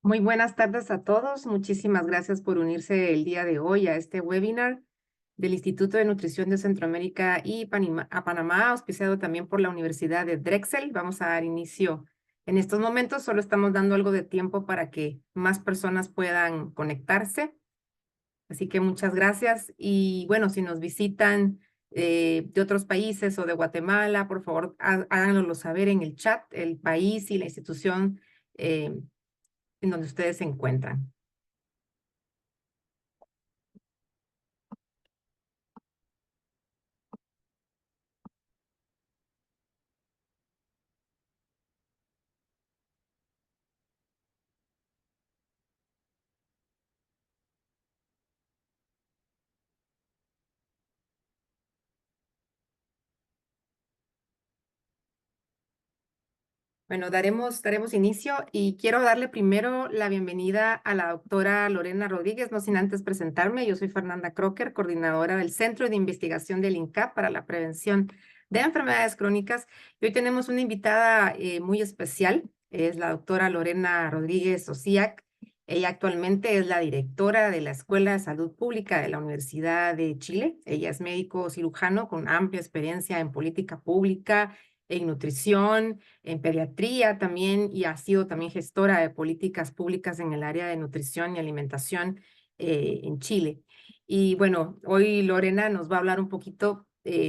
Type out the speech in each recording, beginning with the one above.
Muy buenas tardes a todos. Muchísimas gracias por unirse el día de hoy a este webinar del Instituto de Nutrición de Centroamérica y Panamá, auspiciado también por la Universidad de Drexel. Vamos a dar inicio en estos momentos. Solo estamos dando algo de tiempo para que más personas puedan conectarse. Así que muchas gracias. Y bueno, si nos visitan de otros países o de Guatemala, por favor, háganoslo saber en el chat, el país y la institución eh, en donde ustedes se encuentran. Bueno, daremos inicio y quiero darle primero la bienvenida a la doctora Lorena Rodríguez, no sin antes presentarme. Yo soy Fernanda Crocker, coordinadora del Centro de Investigación del INCAP para la Prevención de Enfermedades Crónicas. Y hoy tenemos una invitada muy especial, es la doctora Lorena Rodríguez Osiak. Ella actualmente es la directora de la Escuela de Salud Pública de la Universidad de Chile. Ella es médico cirujano con amplia experiencia en política pública, en nutrición, en pediatría también, y ha sido también gestora de políticas públicas en el área de nutrición y alimentación en Chile. Y bueno, hoy Lorena nos va a hablar un poquito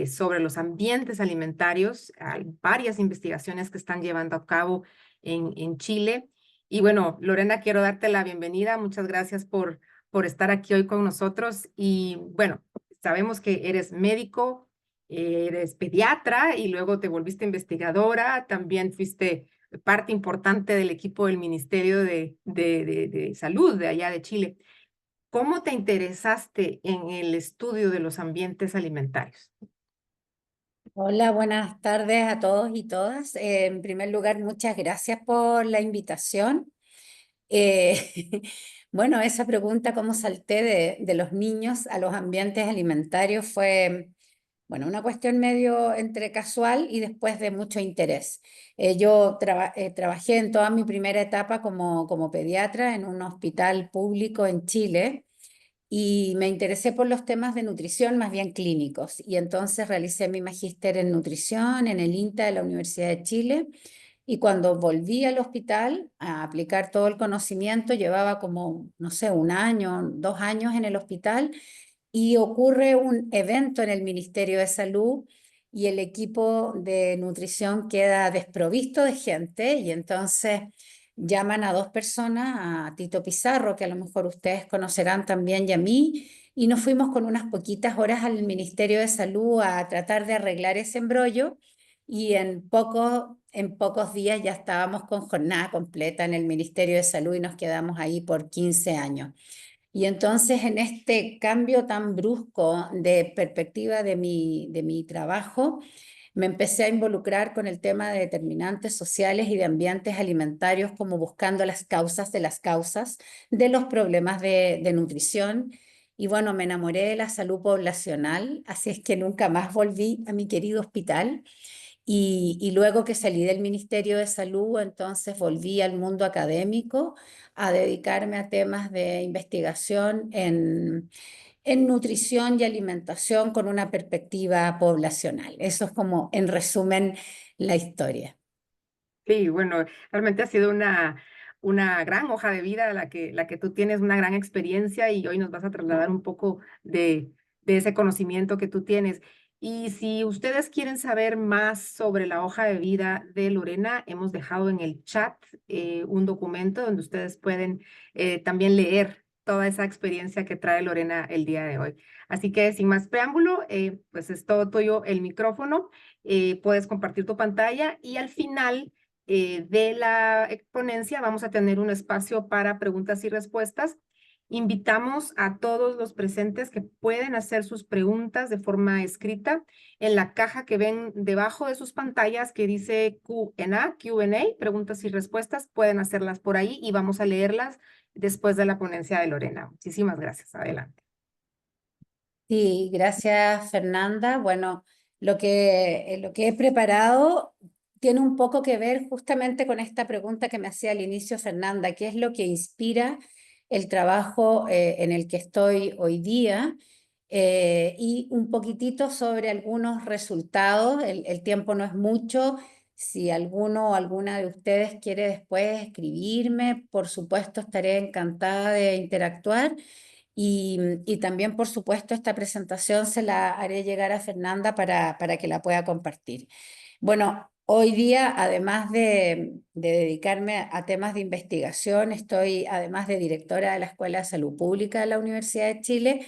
sobre los ambientes alimentarios. Hay varias investigaciones que están llevando a cabo en Chile. Y bueno, Lorena, quiero darte la bienvenida. Muchas gracias por estar aquí hoy con nosotros. Y bueno, sabemos que eres médico, eres pediatra y luego te volviste investigadora, también fuiste parte importante del equipo del Ministerio de Salud de allá de Chile. ¿Cómo te interesaste en el estudio de los ambientes alimentarios? Hola, buenas tardes a todos y todas. En primer lugar, muchas gracias por la invitación. Eh, bueno, esa pregunta, cómo salté de los niños a los ambientes alimentarios, fue, bueno, una cuestión medio entre casual y después de mucho interés. Yo trabajé en toda mi primera etapa como pediatra en un hospital público en Chile y me interesé por los temas de nutrición más bien clínicos. Y entonces realicé mi magíster en nutrición en el INTA de la Universidad de Chile. Y cuando volví al hospital a aplicar todo el conocimiento, llevaba como, no sé, un año, 2 años en el hospital, y ocurre un evento en el Ministerio de Salud y el equipo de nutrición queda desprovisto de gente y entonces llaman a dos personas, a Tito Pizarro, que a lo mejor ustedes conocerán también, y a mí, y nos fuimos con unas poquitas horas al Ministerio de Salud a tratar de arreglar ese embrollo y en pocos días ya estábamos con jornada completa en el Ministerio de Salud y nos quedamos ahí por 15 años. Y entonces en este cambio tan brusco de perspectiva de mi trabajo, me empecé a involucrar con el tema de determinantes sociales y de ambientes alimentarios, como buscando las causas de las causas de los problemas de nutrición. Y bueno, me enamoré de la salud poblacional, así es que nunca más volví a mi querido hospital. Y luego que salí del Ministerio de Salud, entonces volví al mundo académico a dedicarme a temas de investigación en nutrición y alimentación con una perspectiva poblacional. Eso es como, en resumen, la historia. Sí, bueno, realmente ha sido una gran hoja de vida la que tú tienes, una gran experiencia y hoy nos vas a trasladar un poco de ese conocimiento que tú tienes. Y si ustedes quieren saber más sobre la hoja de vida de Lorena, hemos dejado en el chat un documento donde ustedes pueden también leer toda esa experiencia que trae Lorena el día de hoy. Así que sin más preámbulo, pues es todo tuyo el micrófono, puedes compartir tu pantalla y al final de la exponencia vamos a tener un espacio para preguntas y respuestas. Invitamos a todos los presentes que pueden hacer sus preguntas de forma escrita en la caja que ven debajo de sus pantallas que dice Q&A, preguntas y respuestas. Pueden hacerlas por ahí y vamos a leerlas después de la ponencia de Lorena. Muchísimas gracias. Adelante. Sí, gracias Fernanda. Bueno, lo que he preparado tiene un poco que ver justamente con esta pregunta que me hacía al inicio Fernanda: ¿qué es lo que inspira el trabajo en el que estoy hoy día? Y un poquitito sobre algunos resultados. El tiempo no es mucho. Si alguno o alguna de ustedes quiere después escribirme, por supuesto estaré encantada de interactuar. Y también, por supuesto, esta presentación se la haré llegar a Fernanda para que la pueda compartir. Bueno, hoy día, además de dedicarme a temas de investigación, estoy además de directora de la Escuela de Salud Pública de la Universidad de Chile,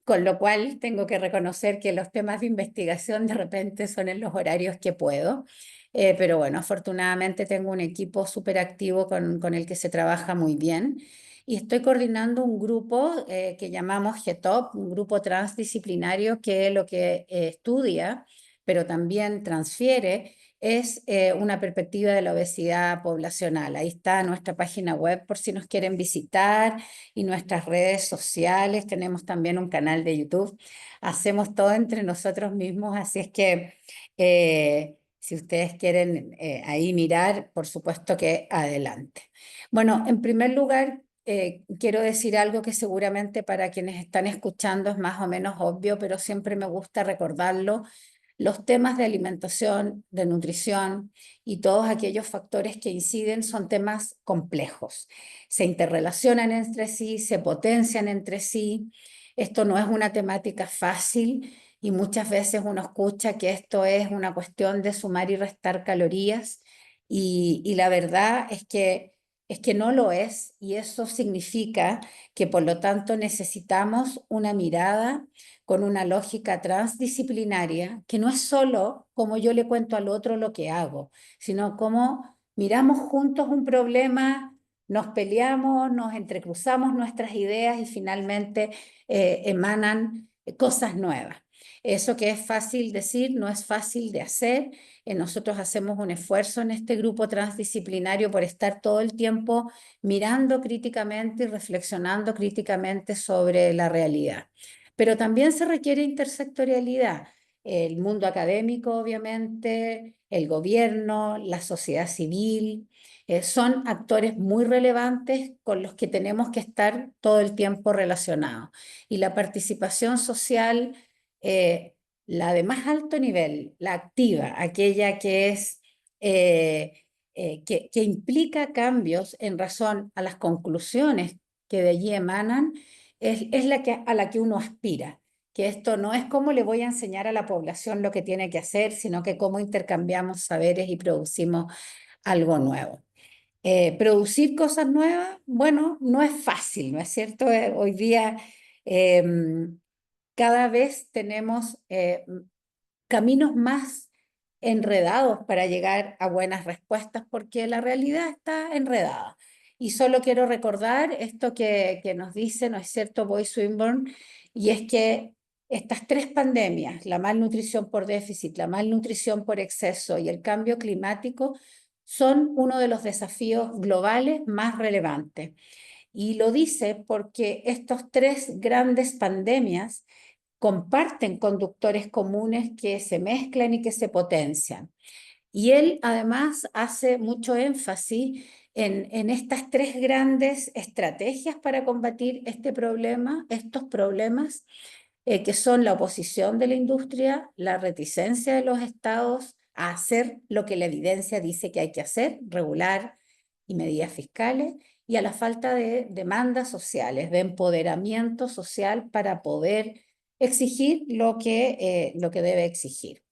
con lo cual tengo que reconocer que los temas de investigación de repente son en los horarios que puedo. Pero bueno, afortunadamente tengo un equipo súper activo con el que se trabaja muy bien. Y estoy coordinando un grupo que llamamos GETOP, un grupo transdisciplinario que lo que estudia, pero también transfiere, es una perspectiva de la obesidad poblacional. Ahí está nuestra página web por si nos quieren visitar, y nuestras redes sociales. Tenemos también un canal de YouTube. Hacemos todo entre nosotros mismos, así es que si ustedes quieren ahí mirar, por supuesto que adelante. Bueno, en primer lugar, quiero decir algo que seguramente para quienes están escuchando es más o menos obvio, pero siempre me gusta recordarlo. Los temas de alimentación, de nutrición y todos aquellos factores que inciden son temas complejos. Se interrelacionan entre sí, se potencian entre sí. Esto no es una temática fácil, y muchas veces uno escucha que esto es una cuestión de sumar y restar calorías, y la verdad es que no lo es, y eso significa que por lo tanto necesitamos una mirada con una lógica transdisciplinaria, que no es solo como yo le cuento al otro lo que hago, sino como miramos juntos un problema, nos peleamos, nos entrecruzamos nuestras ideas y finalmente emanan cosas nuevas. Eso que es fácil decir no es fácil de hacer. Nosotros hacemos un esfuerzo en este grupo transdisciplinario por estar todo el tiempo mirando críticamente y reflexionando críticamente sobre la realidad. Pero también se requiere intersectorialidad. El mundo académico, obviamente, el gobierno, la sociedad civil, son actores muy relevantes con los que tenemos que estar todo el tiempo relacionados. Y la participación social, eh, la de más alto nivel, la activa, aquella que es... que implica cambios en razón a las conclusiones que de allí emanan, es la que, a la que uno aspira. Que esto no es cómo le voy a enseñar a la población lo que tiene que hacer, sino que cómo intercambiamos saberes y producimos algo nuevo. Producir cosas nuevas, bueno, no es fácil, ¿no es cierto? Hoy día eh, cada vez tenemos caminos más enredados para llegar a buenas respuestas, porque la realidad está enredada. Y solo quiero recordar esto que nos dice, ¿no es cierto?, Boy Swinburne, y es que estas tres pandemias, la malnutrición por déficit, la malnutrición por exceso y el cambio climático, son uno de los desafíos globales más relevantes. Y lo dice porque estos tres grandes pandemias comparten conductores comunes que se mezclan y que se potencian. Y él además hace mucho énfasis en estas tres grandes estrategias para combatir este problema, estos problemas, que son la oposición de la industria, la reticencia de los estados a hacer lo que la evidencia dice que hay que hacer, regular y medidas fiscales, y a la falta de demandas sociales, de empoderamiento social para poder exigir lo que debe exigir.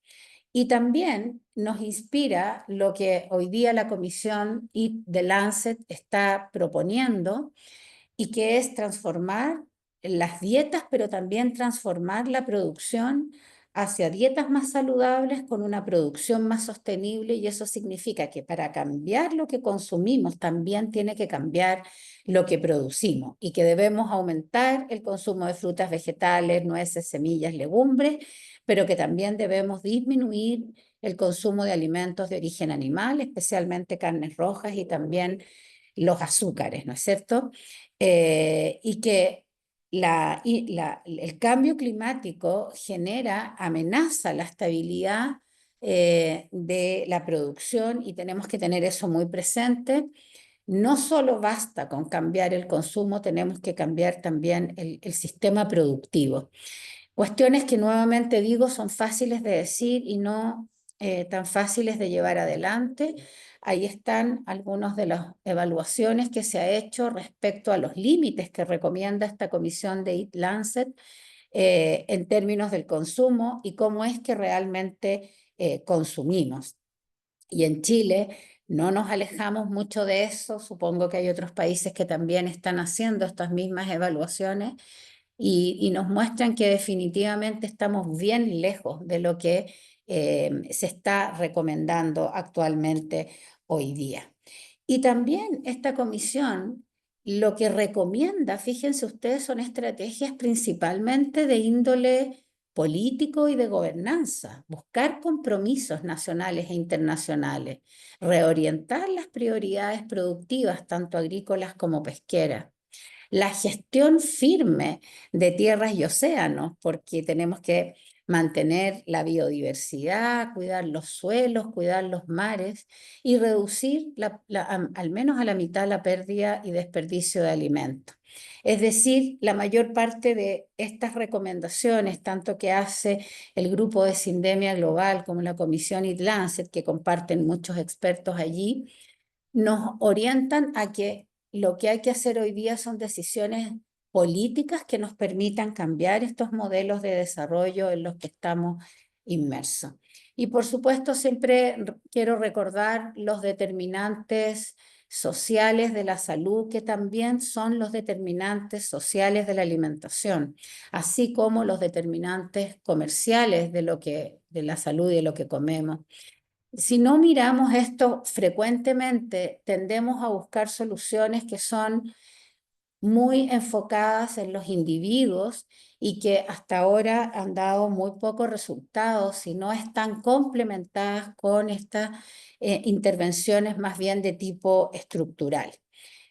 Y también nos inspira lo que hoy día la Comisión de Lancet está proponiendo, y que es transformar las dietas, pero también transformar la producción hacia dietas más saludables con una producción más sostenible. Y eso significa que para cambiar lo que consumimos también tiene que cambiar lo que producimos, y que debemos aumentar el consumo de frutas, vegetales, nueces, semillas, legumbres, pero que también debemos disminuir el consumo de alimentos de origen animal, especialmente carnes rojas, y también los azúcares, ¿no es cierto? Y que el cambio climático genera, amenaza la estabilidad de la producción y tenemos que tener eso muy presente. No solo basta con cambiar el consumo, tenemos que cambiar también el sistema productivo. Cuestiones que nuevamente digo son fáciles de decir y no tan fáciles de llevar adelante. Ahí están algunas de las evaluaciones que se ha hecho respecto a los límites que recomienda esta comisión de Eat Lancet en términos del consumo y cómo es que realmente consumimos. Y en Chile no nos alejamos mucho de eso. Supongo que hay otros países que también están haciendo estas mismas evaluaciones y nos muestran que definitivamente estamos bien lejos de lo que se está recomendando actualmente hoy día. Y también esta comisión lo que recomienda, fíjense ustedes, son estrategias principalmente de índole político y de gobernanza, buscar compromisos nacionales e internacionales, reorientar las prioridades productivas, tanto agrícolas como pesqueras, la gestión firme de tierras y océanos, porque tenemos que mantener la biodiversidad, cuidar los suelos, cuidar los mares y reducir al menos a la mitad la pérdida y desperdicio de alimentos. Es decir, la mayor parte de estas recomendaciones, tanto que hace el grupo de Sindemia Global como la Comisión Eat Lancet, que comparten muchos expertos allí, nos orientan a que lo que hay que hacer hoy día son decisiones políticas que nos permitan cambiar estos modelos de desarrollo en los que estamos inmersos. Y por supuesto, siempre quiero recordar los determinantes sociales de la salud, que también son los determinantes sociales de la alimentación, así como los determinantes comerciales de la salud y de lo que comemos. Si no miramos esto frecuentemente, tendemos a buscar soluciones que son muy enfocadas en los individuos y que hasta ahora han dado muy pocos resultados y no están complementadas con estas intervenciones más bien de tipo estructural.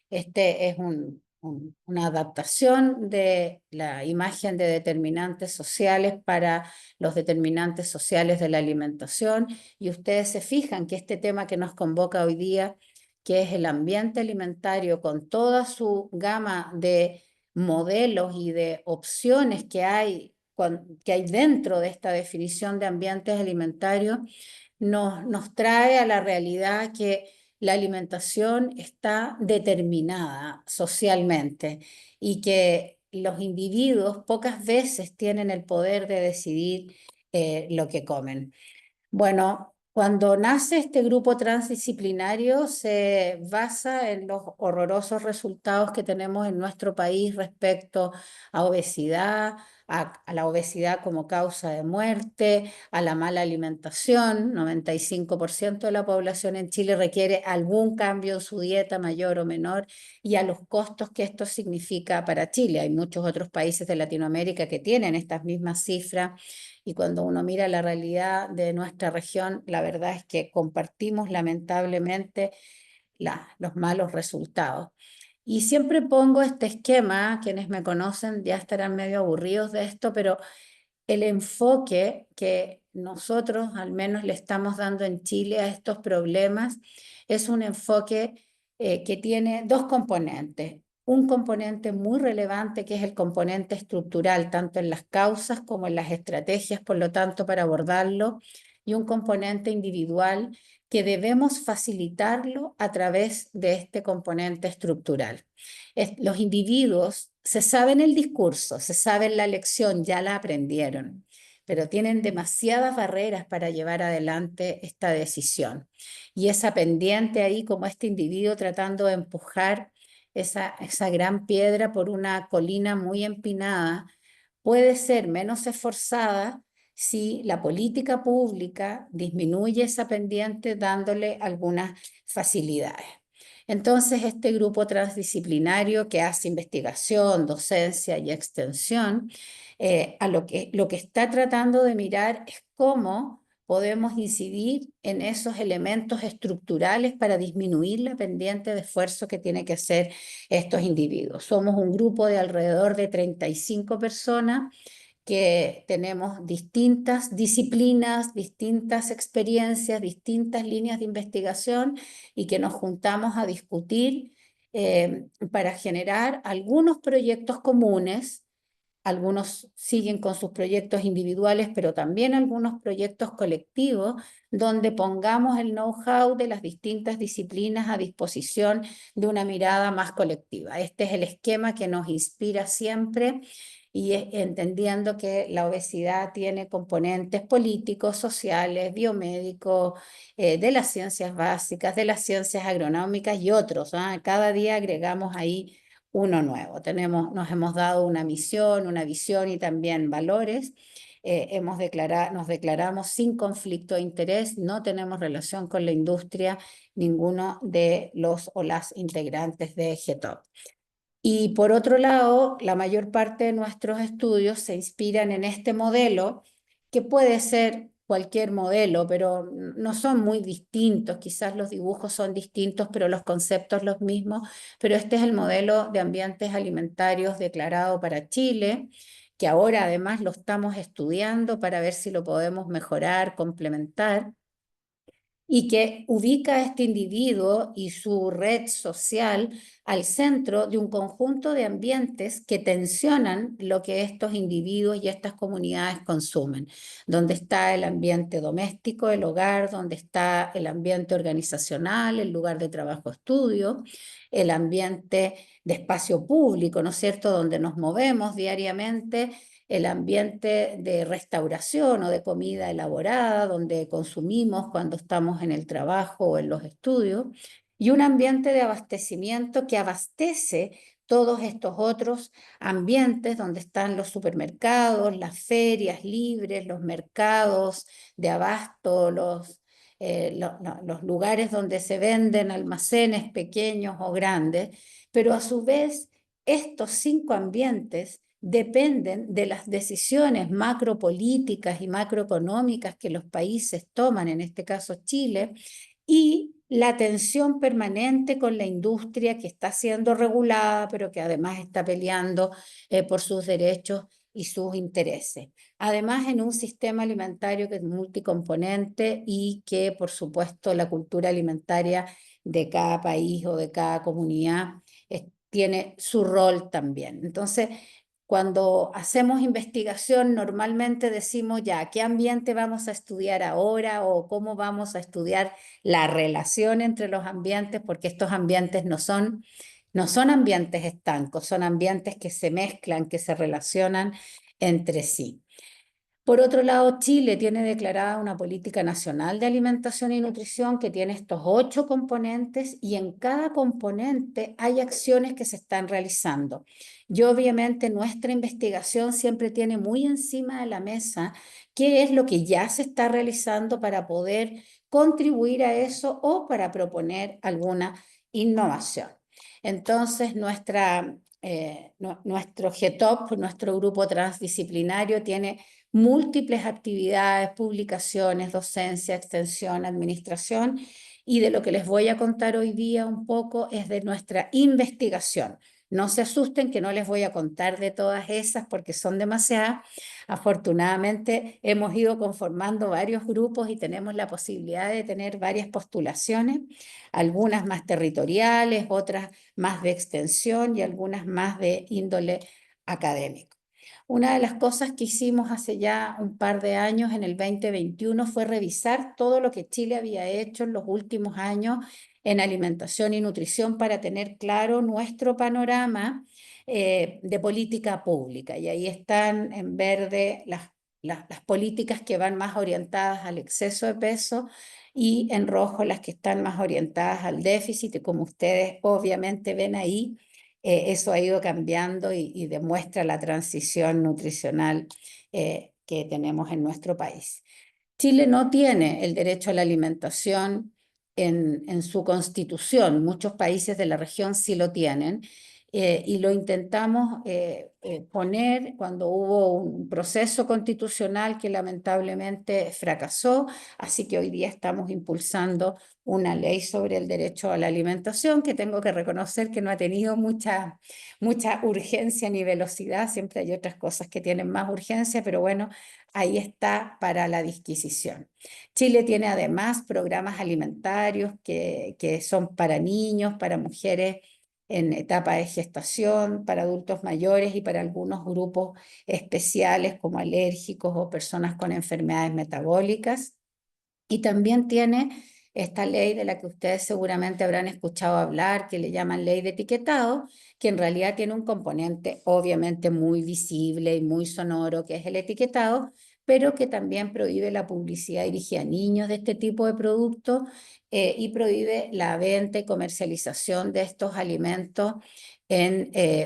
Este es una adaptación de la imagen de determinantes sociales para los determinantes sociales de la alimentación y ustedes se fijan que este tema que nos convoca hoy día, que es el ambiente alimentario con toda su gama de modelos y de opciones que hay dentro de esta definición de ambientes alimentarios, nos trae a la realidad que la alimentación está determinada socialmente y que los individuos pocas veces tienen el poder de decidir lo que comen. Bueno, cuando nace este grupo transdisciplinario se basa en los horrorosos resultados que tenemos en nuestro país respecto a obesidad, a la obesidad como causa de muerte, a la mala alimentación. 95% de la población en Chile requiere algún cambio en su dieta mayor o menor y a los costos que esto significa para Chile. Hay muchos otros países de Latinoamérica que tienen estas mismas cifras y cuando uno mira la realidad de nuestra región, la verdad es que compartimos lamentablemente los malos resultados. Y siempre pongo este esquema, quienes me conocen ya estarán medio aburridos de esto, pero el enfoque que nosotros al menos le estamos dando en Chile a estos problemas es un enfoque que tiene dos componentes. Un componente muy relevante que es el componente estructural, tanto en las causas como en las estrategias, por lo tanto, para abordarlo, y un componente individual que debemos facilitarlo a través de este componente estructural. Los individuos se saben el discurso, se saben la lección, ya la aprendieron, pero tienen demasiadas barreras para llevar adelante esta decisión. Y esa pendiente ahí, como este individuo tratando de empujar esa gran piedra por una colina muy empinada, puede ser menos esforzada si la política pública disminuye esa pendiente dándole algunas facilidades. Entonces, este grupo transdisciplinario que hace investigación, docencia y extensión, lo que está tratando de mirar es cómo podemos incidir en esos elementos estructurales para disminuir la pendiente de esfuerzo que tienen que hacer estos individuos. Somos un grupo de alrededor de 35 personas que tenemos distintas disciplinas, distintas experiencias, distintas líneas de investigación y que nos juntamos a discutir para generar algunos proyectos comunes. Algunos siguen con sus proyectos individuales, pero también algunos proyectos colectivos, donde pongamos el know-how de las distintas disciplinas a disposición de una mirada más colectiva. Este es el esquema que nos inspira siempre y entendiendo que la obesidad tiene componentes políticos, sociales, biomédicos, de las ciencias básicas, de las ciencias agronómicas y otros, ¿ah? Cada día agregamos ahí uno nuevo. Nos hemos dado una misión, una visión y también valores. Nos declaramos sin conflicto de interés, no tenemos relación con la industria, ninguno de los o las integrantes de GETOP. Y por otro lado, la mayor parte de nuestros estudios se inspiran en este modelo, que puede ser cualquier modelo, pero no son muy distintos. Quizás los dibujos son distintos, pero los conceptos los mismos. Pero este es el modelo de ambientes alimentarios declarado para Chile, que ahora además lo estamos estudiando para ver si lo podemos mejorar, complementar, y que ubica a este individuo y su red social al centro de un conjunto de ambientes que tensionan lo que estos individuos y estas comunidades consumen, donde está el ambiente doméstico, el hogar, donde está el ambiente organizacional, el lugar de trabajo-estudio, el ambiente de espacio público, ¿no es cierto?, donde nos movemos diariamente, el ambiente de restauración o de comida elaborada, donde consumimos cuando estamos en el trabajo o en los estudios, y un ambiente de abastecimiento que abastece todos estos otros ambientes donde están los supermercados, las ferias libres, los mercados de abasto, los lugares donde se venden almacenes pequeños o grandes, pero a su vez estos 5 ambientes dependen de las decisiones macropolíticas y macroeconómicas que los países toman, en este caso Chile, y la tensión permanente con la industria que está siendo regulada, pero que además está peleando por sus derechos y sus intereses. Además, en un sistema alimentario que es multicomponente y que, por supuesto, la cultura alimentaria de cada país o de cada comunidad tiene su rol también. Entonces, cuando hacemos investigación, normalmente decimos ya, ¿qué ambiente vamos a estudiar ahora o cómo vamos a estudiar la relación entre los ambientes? Porque estos ambientes no son ambientes estancos, son ambientes que se mezclan, que se relacionan entre sí. Por otro lado, Chile tiene declarada una política nacional de alimentación y nutrición que tiene estos 8 componentes y en cada componente hay acciones que se están realizando. Y obviamente nuestra investigación siempre tiene muy encima de la mesa qué es lo que ya se está realizando para poder contribuir a eso o para proponer alguna innovación. Entonces, nuestro GETOP, nuestro grupo transdisciplinario, tiene múltiples actividades, publicaciones, docencia, extensión, administración, y de lo que les voy a contar hoy día un poco es de nuestra investigación. No se asusten que no les voy a contar de todas esas porque son demasiadas. Afortunadamente hemos ido conformando varios grupos y tenemos la posibilidad de tener varias postulaciones, algunas más territoriales, otras más de extensión y algunas más de índole académico. Una de las cosas que hicimos hace ya un par de años, en el 2021, fue revisar todo lo que Chile había hecho en los últimos años en alimentación y nutrición para tener claro nuestro panorama de política pública. Y ahí están en verde las políticas que van más orientadas al exceso de peso y en rojo las que están más orientadas al déficit. Y como ustedes obviamente ven ahí, eso ha ido cambiando y demuestra la transición nutricional que tenemos en nuestro país. Chile no tiene el derecho a la alimentación en su constitución, muchos países de la región sí lo tienen, y lo intentamos poner cuando hubo un proceso constitucional que lamentablemente fracasó, así que hoy día estamos impulsando una ley sobre el derecho a la alimentación, que tengo que reconocer que no ha tenido mucha urgencia ni velocidad, siempre hay otras cosas que tienen más urgencia, pero bueno, ahí está para la disquisición. Chile tiene además programas alimentarios que son para niños, para mujeres en etapa de gestación, para adultos mayores y para algunos grupos especiales como alérgicos o personas con enfermedades metabólicas. Y también tiene esta ley de la que ustedes seguramente habrán escuchado hablar, que le llaman ley de etiquetado, que en realidad tiene un componente obviamente muy visible y muy sonoro, que es el etiquetado, pero que también prohíbe la publicidad dirigida a niños de este tipo de productos y prohíbe la venta y comercialización de estos alimentos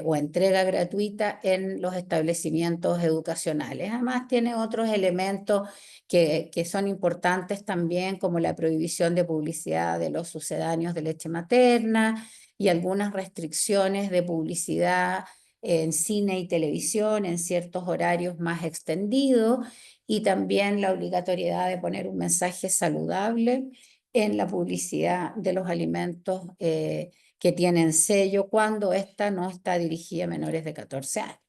o entrega gratuita en los establecimientos educacionales. Además, tiene otros elementos que son importantes también, como la prohibición de publicidad de los sucedáneos de leche materna y algunas restricciones de publicidad en cine y televisión en ciertos horarios más extendidos, y también la obligatoriedad de poner un mensaje saludable en la publicidad de los alimentos que tienen sello cuando esta no está dirigida a menores de 14 años.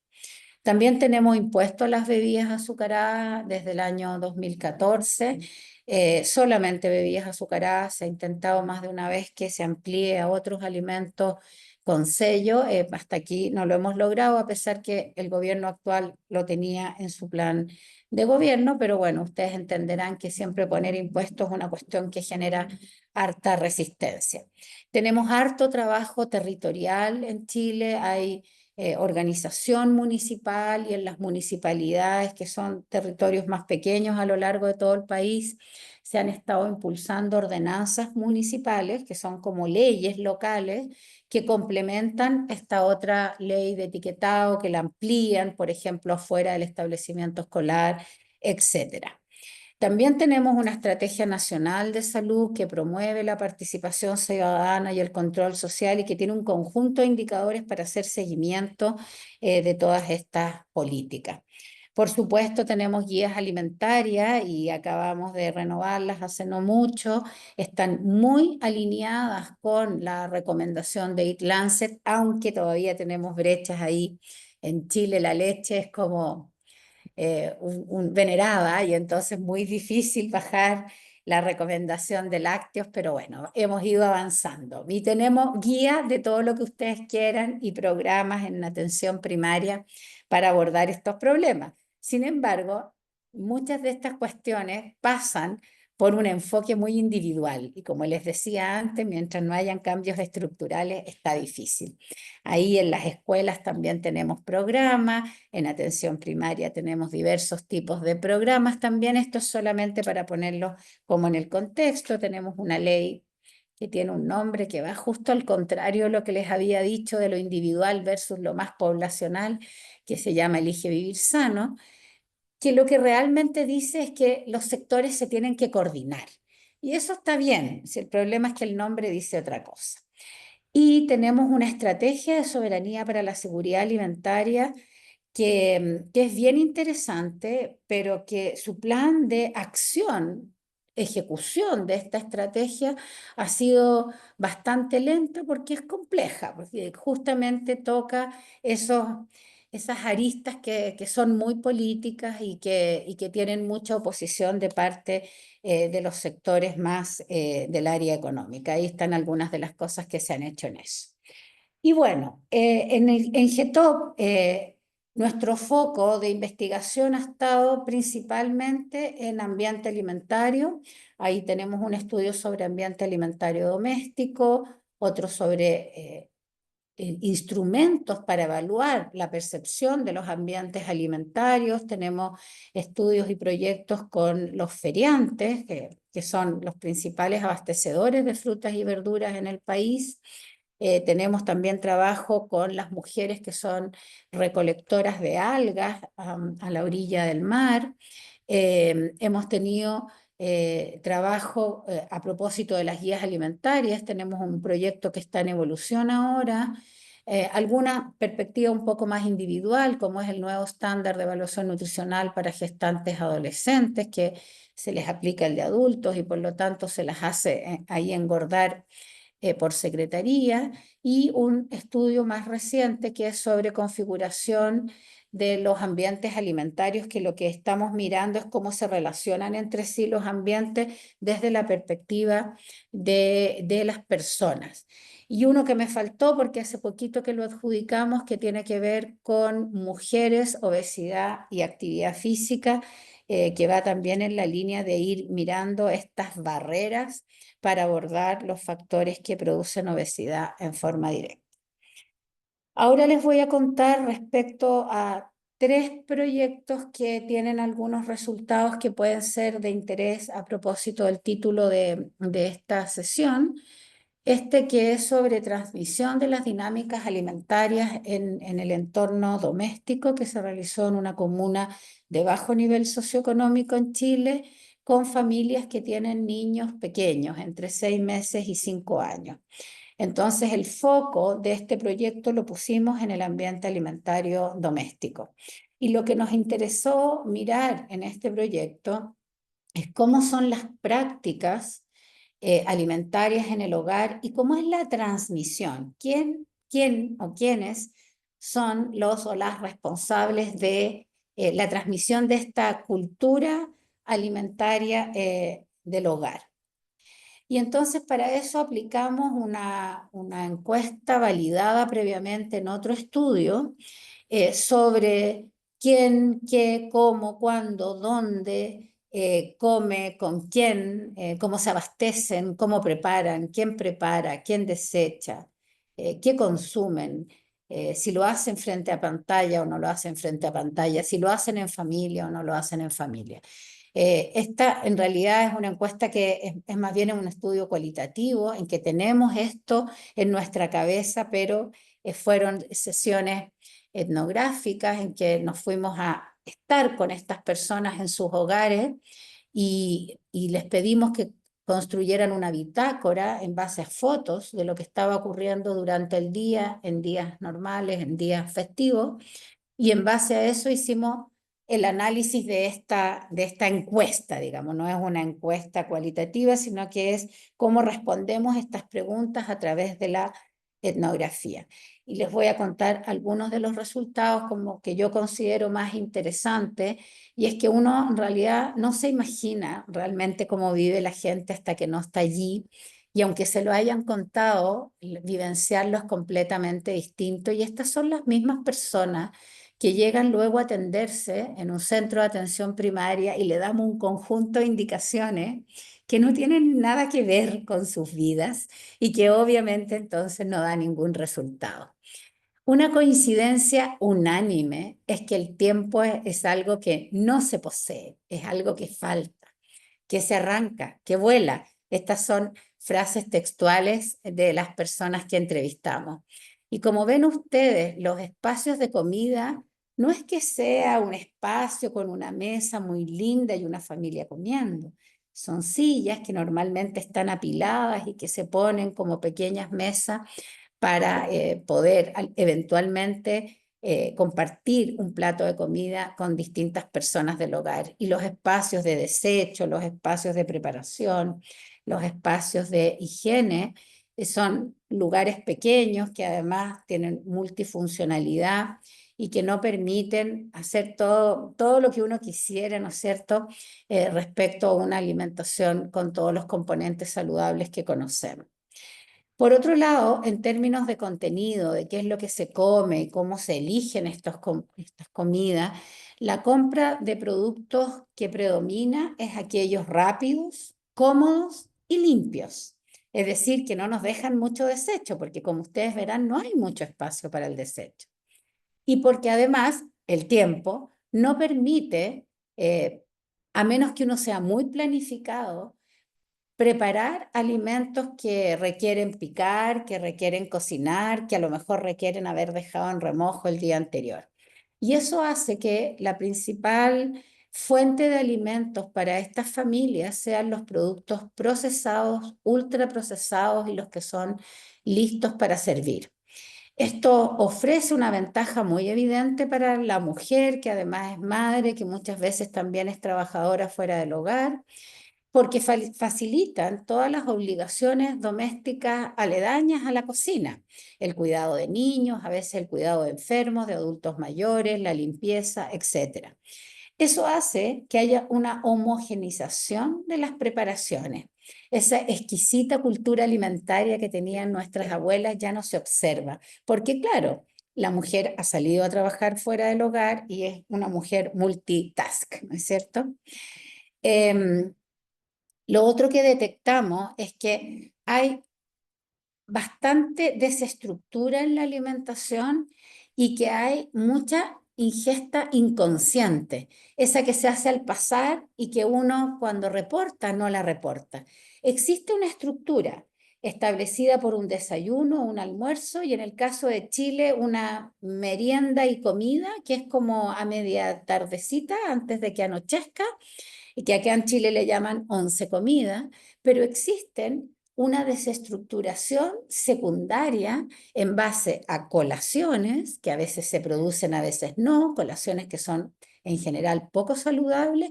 También tenemos impuesto a las bebidas azucaradas desde el año 2014, solamente bebidas azucaradas. Se ha intentado más de una vez que se amplíe a otros alimentos con sello. Hasta aquí no lo hemos logrado, a pesar que el gobierno actual lo tenía en su plan de gobierno, pero bueno, ustedes entenderán que siempre poner impuestos es una cuestión que genera harta resistencia. Tenemos harto trabajo territorial en Chile, hay organización municipal, y en las municipalidades, que son territorios más pequeños a lo largo de todo el país, se han estado impulsando ordenanzas municipales, que son como leyes locales, que complementan esta otra ley de etiquetado, que la amplían, por ejemplo, afuera del establecimiento escolar, etcétera. También tenemos una estrategia nacional de salud que promueve la participación ciudadana y el control social, y que tiene un conjunto de indicadores para hacer seguimiento de todas estas políticas. Por supuesto, tenemos guías alimentarias y acabamos de renovarlas hace no mucho. Están muy alineadas con la recomendación de Eat Lancet, aunque todavía tenemos brechas ahí. En Chile la leche es como venerada, y entonces muy difícil bajar la recomendación de lácteos, pero bueno, hemos ido avanzando y tenemos guía de todo lo que ustedes quieran y programas en atención primaria para abordar estos problemas. Sin embargo, muchas de estas cuestiones pasan por un enfoque muy individual, y como les decía antes, mientras no hayan cambios estructurales está difícil. Ahí en las escuelas también tenemos programas, en atención primaria tenemos diversos tipos de programas también. Esto es solamente para ponerlo como en el contexto. Tenemos una ley que tiene un nombre que va justo al contrario de lo que les había dicho de lo individual versus lo más poblacional, que se llama Elige Vivir Sano, que lo que realmente dice es que los sectores se tienen que coordinar. Y eso está bien, si el problema es que el nombre dice otra cosa. Y tenemos una estrategia de soberanía para la seguridad alimentaria que es bien interesante, pero que su plan de acción, ejecución de esta estrategia ha sido bastante lenta, porque es compleja, porque justamente toca esas aristas que son muy políticas y que tienen mucha oposición de parte de los sectores más del área económica. Ahí están algunas de las cosas que se han hecho en eso. Y bueno, en GETOP, nuestro foco de investigación ha estado principalmente en ambiente alimentario. Ahí tenemos un estudio sobre ambiente alimentario doméstico, otro sobre instrumentos para evaluar la percepción de los ambientes alimentarios. Tenemos estudios y proyectos con los feriantes, que son los principales abastecedores de frutas y verduras en el país. Tenemos también trabajo con las mujeres que son recolectoras de algas a la orilla del mar. Hemos tenido trabajo a propósito de las guías alimentarias. Tenemos un proyecto que está en evolución ahora, alguna perspectiva un poco más individual, como es el nuevo estándar de evaluación nutricional para gestantes adolescentes, que se les aplica el de adultos y por lo tanto se las hace ahí engordar por secretaría, y un estudio más reciente que es sobre configuración de los ambientes alimentarios, que lo que estamos mirando es cómo se relacionan entre sí los ambientes desde la perspectiva de las personas. Y uno que me faltó, porque hace poquito que lo adjudicamos, que tiene que ver con mujeres, obesidad y actividad física, que va también en la línea de ir mirando estas barreras para abordar los factores que producen obesidad en forma directa. Ahora les voy a contar respecto a 3 proyectos que tienen algunos resultados que pueden ser de interés a propósito del título de esta sesión. Este que es sobre transmisión de las dinámicas alimentarias en el entorno doméstico, que se realizó en una comuna de bajo nivel socioeconómico en Chile, con familias que tienen niños pequeños, entre 6 meses y 5 años. Entonces, el foco de este proyecto lo pusimos en el ambiente alimentario doméstico. Y lo que nos interesó mirar en este proyecto es cómo son las prácticas alimentarias en el hogar y cómo es la transmisión. ¿Quién o quiénes son los o las responsables de la transmisión de esta cultura alimentaria del hogar? Y entonces para eso aplicamos una encuesta validada previamente en otro estudio sobre quién, qué, cómo, cuándo, dónde come, con quién, cómo se abastecen, cómo preparan, quién prepara, quién desecha, qué consumen, si lo hacen frente a pantalla o no lo hacen frente a pantalla, si lo hacen en familia o no lo hacen en familia. Esta en realidad es una encuesta que es más bien un estudio cualitativo en que tenemos esto en nuestra cabeza, pero fueron sesiones etnográficas en que nos fuimos a estar con estas personas en sus hogares y les pedimos que construyeran una bitácora en base a fotos de lo que estaba ocurriendo durante el día, en días normales, en días festivos, y en base a eso hicimos el análisis de esta encuesta, digamos, no es una encuesta cualitativa, sino que es cómo respondemos estas preguntas a través de la etnografía. Y les voy a contar algunos de los resultados como que yo considero más interesantes, y es que uno en realidad no se imagina realmente cómo vive la gente hasta que no está allí, y aunque se lo hayan contado, vivenciarlo es completamente distinto, y estas son las mismas personas que llegan luego a atenderse en un centro de atención primaria y le damos un conjunto de indicaciones que no tienen nada que ver con sus vidas y que obviamente entonces no da ningún resultado. Una coincidencia unánime es que el tiempo es algo que no se posee, es algo que falta, que se arranca, que vuela. Estas son frases textuales de las personas que entrevistamos. Y como ven ustedes, los espacios de comida no es que sea un espacio con una mesa muy linda y una familia comiendo. Son sillas que normalmente están apiladas y que se ponen como pequeñas mesas para poder eventualmente compartir un plato de comida con distintas personas del hogar. Y los espacios de desecho, los espacios de preparación, los espacios de higiene son lugares pequeños que además tienen multifuncionalidad y que no permiten hacer todo lo que uno quisiera, ¿no es cierto?, respecto a una alimentación con todos los componentes saludables que conocemos. Por otro lado, en términos de contenido, de qué es lo que se come y cómo se eligen estas comidas, la compra de productos que predomina es aquellos rápidos, cómodos y limpios. Es decir, que no nos dejan mucho desecho, porque como ustedes verán, no hay mucho espacio para el desecho. Y porque además el tiempo no permite, a menos que uno sea muy planificado, preparar alimentos que requieren picar, que requieren cocinar, que a lo mejor requieren haber dejado en remojo el día anterior. Y eso hace que la principal fuente de alimentos para estas familias sean los productos procesados, ultraprocesados y los que son listos para servir. Esto ofrece una ventaja muy evidente para la mujer, que además es madre, que muchas veces también es trabajadora fuera del hogar, porque facilitan todas las obligaciones domésticas aledañas a la cocina, el cuidado de niños, a veces el cuidado de enfermos, de adultos mayores, la limpieza, etcétera. Eso hace que haya una homogenización de las preparaciones. Esa exquisita cultura alimentaria que tenían nuestras abuelas ya no se observa, porque claro, la mujer ha salido a trabajar fuera del hogar y es una mujer multitask, ¿no es cierto? Em, lo otro que detectamos es que hay bastante desestructura en la alimentación y que hay mucha ingesta inconsciente, esa que se hace al pasar y que uno cuando reporta no la reporta. Existe una estructura establecida por un desayuno, un almuerzo y en el caso de Chile una merienda y comida que es como a media tardecita antes de que anochezca y que acá en Chile le llaman once comida, pero existen una desestructuración secundaria en base a colaciones, que a veces se producen, a veces no, colaciones que son en general poco saludables,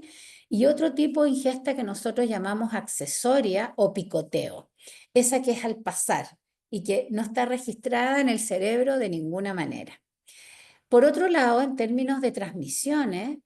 y otro tipo de ingesta que nosotros llamamos accesoria o picoteo, esa que es al pasar y que no está registrada en el cerebro de ninguna manera. Por otro lado, en términos de transmisiones,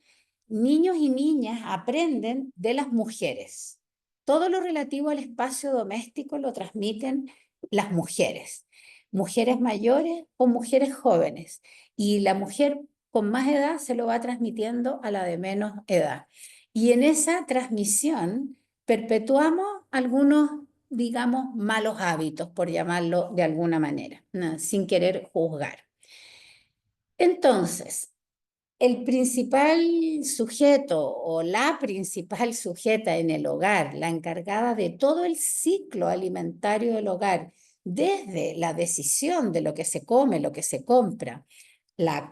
niños y niñas aprenden de las mujeres. Todo lo relativo al espacio doméstico lo transmiten las mujeres, mujeres mayores o mujeres jóvenes. Y la mujer con más edad se lo va transmitiendo a la de menos edad. Y en esa transmisión perpetuamos algunos, digamos, malos hábitos, por llamarlo de alguna manera, ¿no? Sin querer juzgar. Entonces, el principal sujeto o la principal sujeta en el hogar, la encargada de todo el ciclo alimentario del hogar, desde la decisión de lo que se come, lo que se compra, la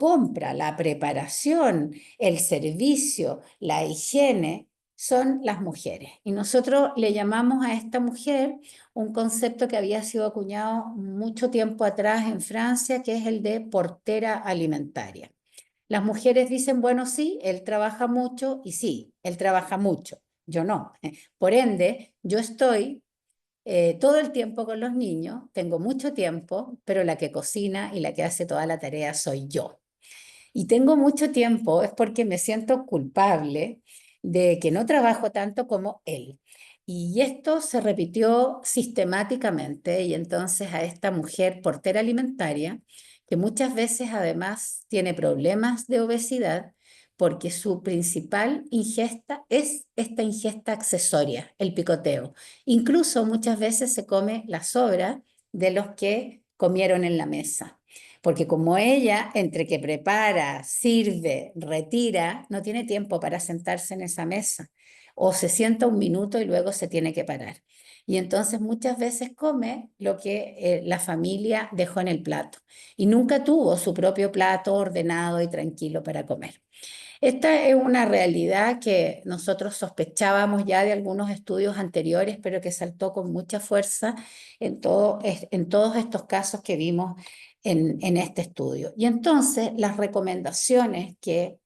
preparación, el servicio, la higiene, son las mujeres. Y nosotros le llamamos a esta mujer un concepto que había sido acuñado mucho tiempo atrás en Francia, que es el de portera alimentaria. Las mujeres dicen, bueno, sí, él trabaja mucho y sí, él trabaja mucho, yo no. Por ende, yo estoy todo el tiempo con los niños, tengo mucho tiempo, pero la que cocina y la que hace toda la tarea soy yo. Y tengo mucho tiempo es porque me siento culpable de que no trabajo tanto como él. Y esto se repitió sistemáticamente y entonces a esta mujer portera alimentaria, que muchas veces además tiene problemas de obesidad, porque su principal ingesta es esta ingesta accesoria, el picoteo. Incluso muchas veces se come la sobra de los que comieron en la mesa. Porque como ella, entre que prepara, sirve, retira, no tiene tiempo para sentarse en esa mesa. O se sienta un minuto y luego se tiene que parar. Y entonces muchas veces come lo que la familia dejó en el plato. Y nunca tuvo su propio plato ordenado y tranquilo para comer. Esta es una realidad que nosotros sospechábamos ya de algunos estudios anteriores, pero que saltó con mucha fuerza en todos estos casos que vimos en este estudio. Y entonces las recomendaciones que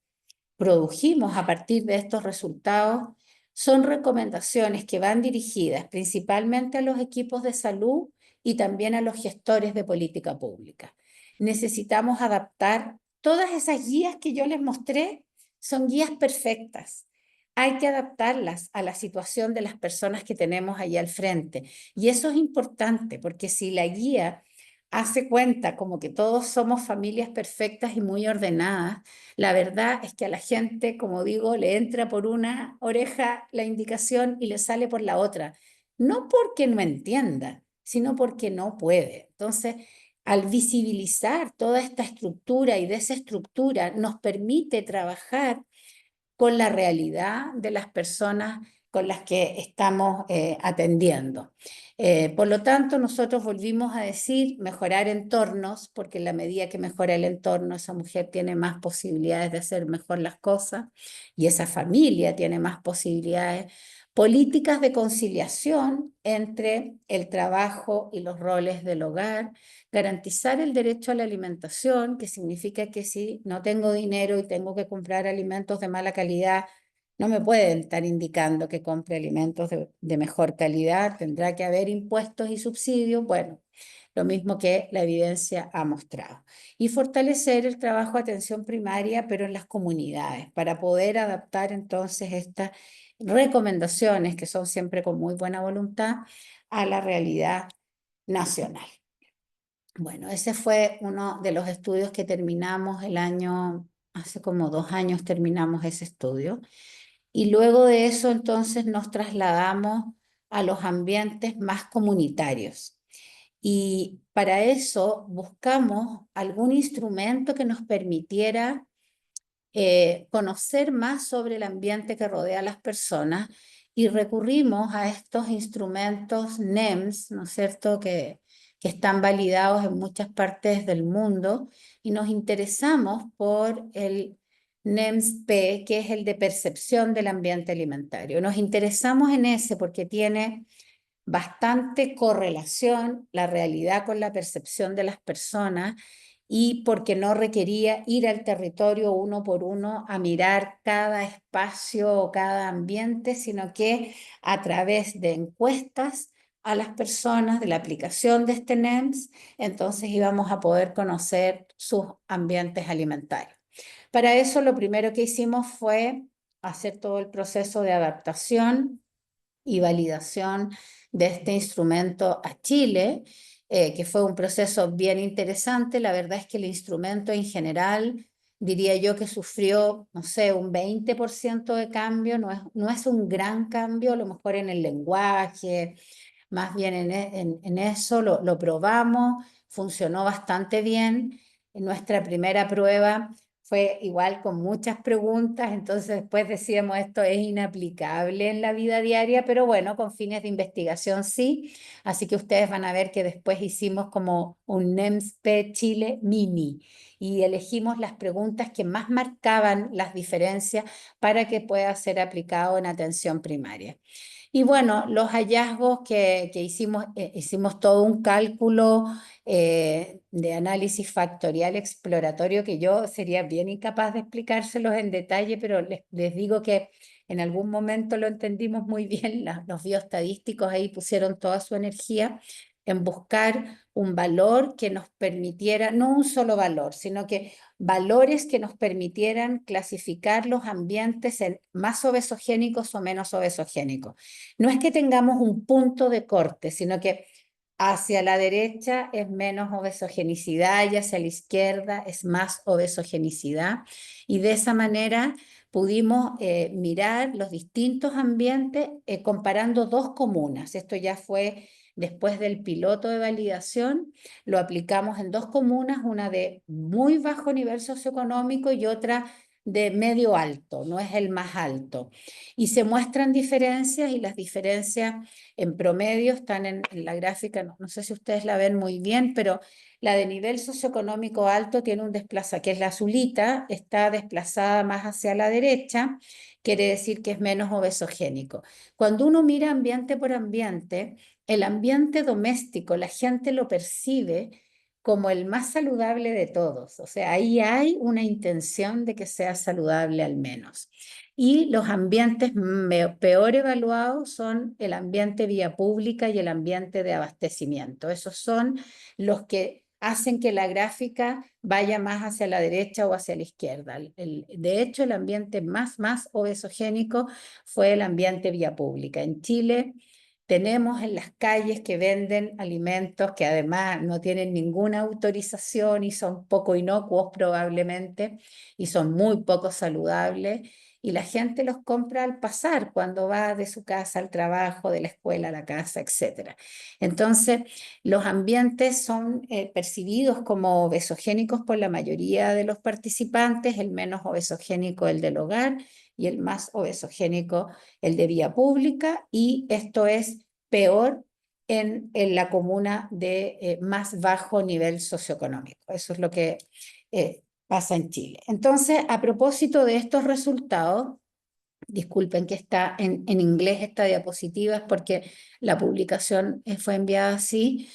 produjimos a partir de estos resultados son recomendaciones que van dirigidas principalmente a los equipos de salud y también a los gestores de política pública. Necesitamos adaptar todas esas guías que yo les mostré, son guías perfectas. Hay que adaptarlas a la situación de las personas que tenemos allá al frente. Y eso es importante, porque si la guía hace cuenta como que todos somos familias perfectas y muy ordenadas, la verdad es que a la gente, como digo, le entra por una oreja la indicación y le sale por la otra. No porque no entienda, sino porque no puede. Entonces, al visibilizar toda esta estructura y desestructura, nos permite trabajar con la realidad de las personas con las que estamos atendiendo. Por lo tanto, nosotros volvimos a decir mejorar entornos, porque en la medida que mejora el entorno, esa mujer tiene más posibilidades de hacer mejor las cosas y esa familia tiene más posibilidades, políticas de conciliación entre el trabajo y los roles del hogar, garantizar el derecho a la alimentación, que significa que si no tengo dinero y tengo que comprar alimentos de mala calidad, no me pueden estar indicando que compre alimentos de mejor calidad, tendrá que haber impuestos y subsidios, bueno, lo mismo que la evidencia ha mostrado. Y fortalecer el trabajo de atención primaria, pero en las comunidades, para poder adaptar entonces estas recomendaciones, que son siempre con muy buena voluntad, a la realidad nacional. Bueno, ese fue uno de los estudios que terminamos el año, hace como 2 años terminamos ese estudio. Y luego de eso entonces nos trasladamos a los ambientes más comunitarios. Y para eso buscamos algún instrumento que nos permitiera conocer más sobre el ambiente que rodea a las personas y recurrimos a estos instrumentos NEMS, ¿no es cierto?, que están validados en muchas partes del mundo y nos interesamos por el NEMS-P, que es el de percepción del ambiente alimentario. Nos interesamos en ese porque tiene bastante correlación la realidad con la percepción de las personas y porque no requería ir al territorio uno por uno a mirar cada espacio o cada ambiente, sino que a través de encuestas a las personas, de la aplicación de este NEMS, entonces íbamos a poder conocer sus ambientes alimentarios. Para eso lo primero que hicimos fue hacer todo el proceso de adaptación y validación de este instrumento a Chile, que fue un proceso bien interesante. La verdad es que el instrumento en general, diría yo que sufrió, no sé, un 20% de cambio, no es un gran cambio, a lo mejor en el lenguaje, más bien en eso, lo probamos, funcionó bastante bien. En nuestra primera prueba fue igual con muchas preguntas, entonces después decíamos esto es inaplicable en la vida diaria, pero bueno, con fines de investigación sí, así que ustedes van a ver que después hicimos como un NEMS-P Chile mini y elegimos las preguntas que más marcaban las diferencias para que pueda ser aplicado en atención primaria. Y bueno, los hallazgos que hicimos todo un cálculo de análisis factorial exploratorio que yo sería bien incapaz de explicárselos en detalle, pero les digo que en algún momento lo entendimos muy bien, los bioestadísticos ahí pusieron toda su energía en buscar un valor que nos permitiera, no un solo valor, sino que valores que nos permitieran clasificar los ambientes en más obesogénicos o menos obesogénicos. No es que tengamos un punto de corte, sino que hacia la derecha es menos obesogenicidad y hacia la izquierda es más obesogenicidad. Y de esa manera pudimos mirar los distintos ambientes comparando dos comunas. Esto ya fue después del piloto de validación, lo aplicamos en dos comunas, una de muy bajo nivel socioeconómico y otra de medio alto, no es el más alto. Y se muestran diferencias y las diferencias en promedio están en la gráfica, no sé si ustedes la ven muy bien, pero la de nivel socioeconómico alto tiene un desplaza, que es la azulita, está desplazada más hacia la derecha, quiere decir que es menos obesogénico. Cuando uno mira ambiente por ambiente, el ambiente doméstico, la gente lo percibe como el más saludable de todos. O sea, ahí hay una intención de que sea saludable al menos. Y los ambientes peor evaluados son el ambiente vía pública y el ambiente de abastecimiento. Esos son los que hacen que la gráfica vaya más hacia la derecha o hacia la izquierda. De hecho, el ambiente más obesogénico fue el ambiente vía pública. En Chile tenemos en las calles que venden alimentos que además no tienen ninguna autorización y son poco inocuos probablemente y son muy poco saludables y la gente los compra al pasar cuando va de su casa al trabajo, de la escuela a la casa, etcétera. Entonces, los ambientes son percibidos como obesogénicos por la mayoría de los participantes, el menos obesogénico el del hogar y el más obesogénico el de vía pública, y esto es peor en la comuna de más bajo nivel socioeconómico. Eso es lo que pasa en Chile. Entonces, a propósito de estos resultados, Disculpen que está en inglés esta diapositiva, es porque la publicación fue enviada así.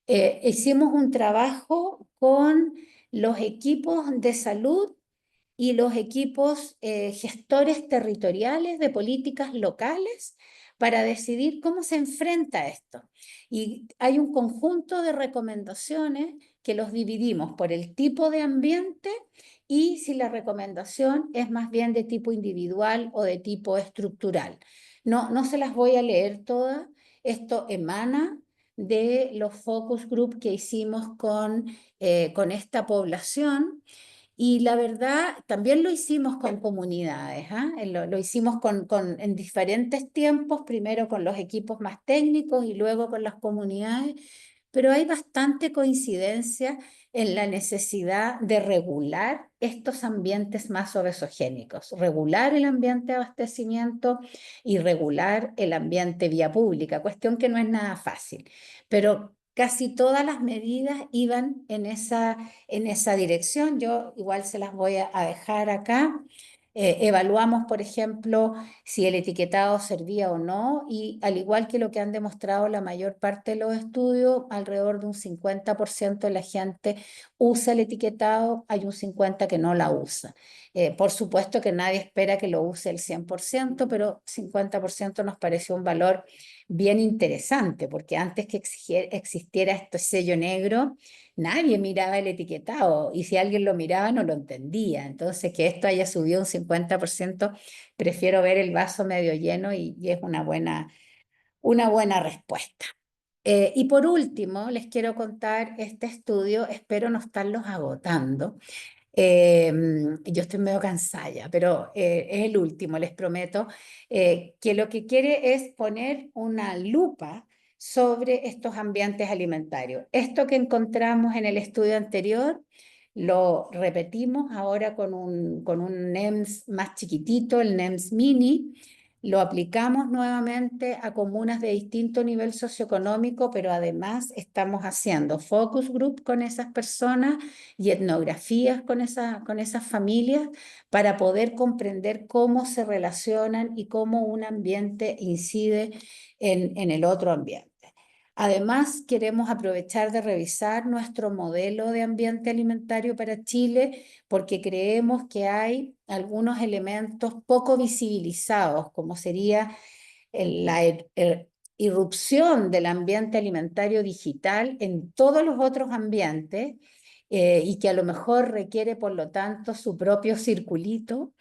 Hicimos un trabajo con los equipos de salud y los equipos gestores territoriales de políticas locales para decidir cómo se enfrenta esto. Y hay un conjunto de recomendaciones que los dividimos por el tipo de ambiente y si la recomendación es más bien de tipo individual o de tipo estructural. No se las voy a leer todas. Esto emana de los focus group que hicimos con esta población. Y la verdad, también lo hicimos con comunidades, ¿ah? Lo hicimos en diferentes tiempos, primero con los equipos más técnicos y luego con las comunidades, pero hay bastante coincidencia en la necesidad de regular estos ambientes más obesogénicos, regular el ambiente de abastecimiento y regular el ambiente vía pública, cuestión que no es nada fácil, pero casi todas las medidas iban en esa dirección. Yo igual se las voy a dejar acá. Evaluamos, por ejemplo, si el etiquetado servía o no, y al igual que lo que han demostrado la mayor parte de los estudios, alrededor de un 50% de la gente usa el etiquetado, hay un 50% que no la usa. Por supuesto que nadie espera que lo use el 100%, pero 50% nos pareció un valor bien interesante, porque antes que existiera este sello negro, nadie miraba el etiquetado y si alguien lo miraba no lo entendía. Entonces, que esto haya subido un 50%, prefiero ver el vaso medio lleno y es una buena respuesta. Y por último, les quiero contar este estudio, espero no estarlos agotando. Eh, yo estoy medio cansada ya, pero es el último, les prometo, que lo que quiere es poner una lupa sobre estos ambientes alimentarios. Esto que encontramos en el estudio anterior, lo repetimos ahora con un NEMS más chiquitito, el NEMS Mini. Lo aplicamos nuevamente a comunas de distinto nivel socioeconómico, pero además estamos haciendo focus group con esas personas y etnografías con esas familias para poder comprender cómo se relacionan y cómo un ambiente incide en el otro ambiente. Además, queremos aprovechar de revisar nuestro modelo de ambiente alimentario para Chile porque creemos que hay algunos elementos poco visibilizados, como sería la irrupción del ambiente alimentario digital en todos los otros ambientes y que a lo mejor requiere, por lo tanto, su propio circulito.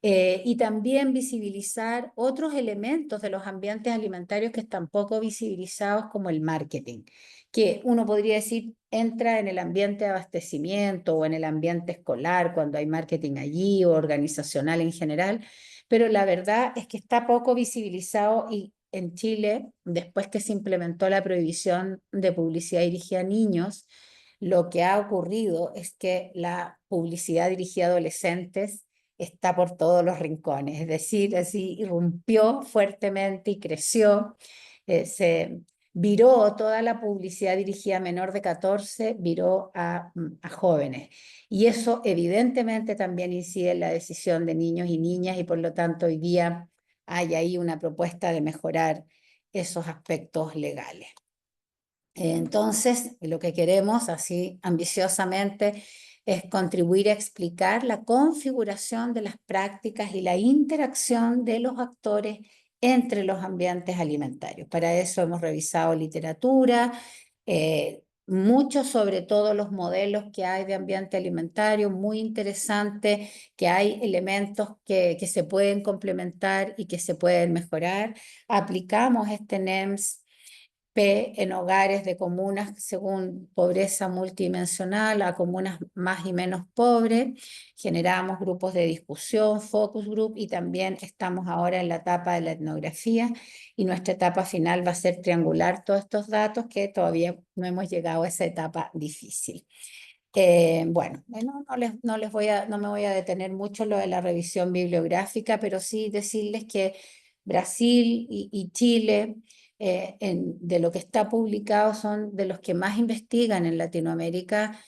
Y también visibilizar otros elementos de los ambientes alimentarios que están poco visibilizados, como el marketing, que uno podría decir entra en el ambiente de abastecimiento o en el ambiente escolar cuando hay marketing allí o organizacional en general, pero la verdad es que está poco visibilizado y en Chile, después que se implementó la prohibición de publicidad dirigida a niños, lo que ha ocurrido es que la publicidad dirigida a adolescentes está por todos los rincones, es decir, así irrumpió fuertemente y creció, se viró toda la publicidad dirigida a menor de 14, viró a jóvenes. Y eso evidentemente también incide en la decisión de niños y niñas y por lo tanto hoy día hay ahí una propuesta de mejorar esos aspectos legales. Entonces, lo que queremos, así ambiciosamente, es contribuir a explicar la configuración de las prácticas y la interacción de los actores entre los ambientes alimentarios. Para eso hemos revisado literatura, mucho sobre todo los modelos que hay de ambiente alimentario, muy interesante, que hay elementos que se pueden complementar y que se pueden mejorar. Aplicamos este NEMS en hogares de comunas según pobreza multidimensional a comunas más y menos pobres. Generamos grupos de discusión, focus group y también estamos ahora en la etapa de la etnografía y nuestra etapa final va a ser triangular todos estos datos que todavía no hemos llegado a esa etapa difícil. No me voy a detener mucho en lo de la revisión bibliográfica, pero sí decirles que Brasil y Chile, de lo que está publicado, son de los que más investigan en Latinoamérica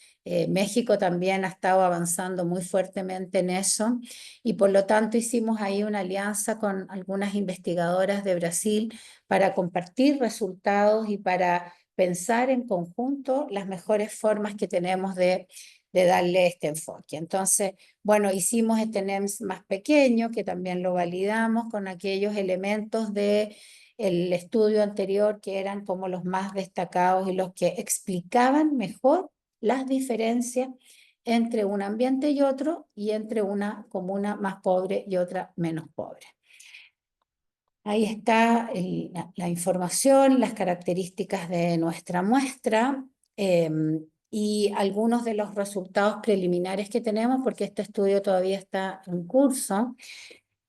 México también ha estado avanzando muy fuertemente en eso y por lo tanto hicimos ahí una alianza con algunas investigadoras de Brasil para compartir resultados y para pensar en conjunto las mejores formas que tenemos de darle este enfoque. Entonces, bueno, hicimos este NEMS más pequeño, que también lo validamos con aquellos elementos de el estudio anterior que eran como los más destacados y los que explicaban mejor las diferencias entre un ambiente y otro y entre una comuna más pobre y otra menos pobre. Ahí está la información, las características de nuestra muestra y algunos de los resultados preliminares que tenemos, porque este estudio todavía está en curso.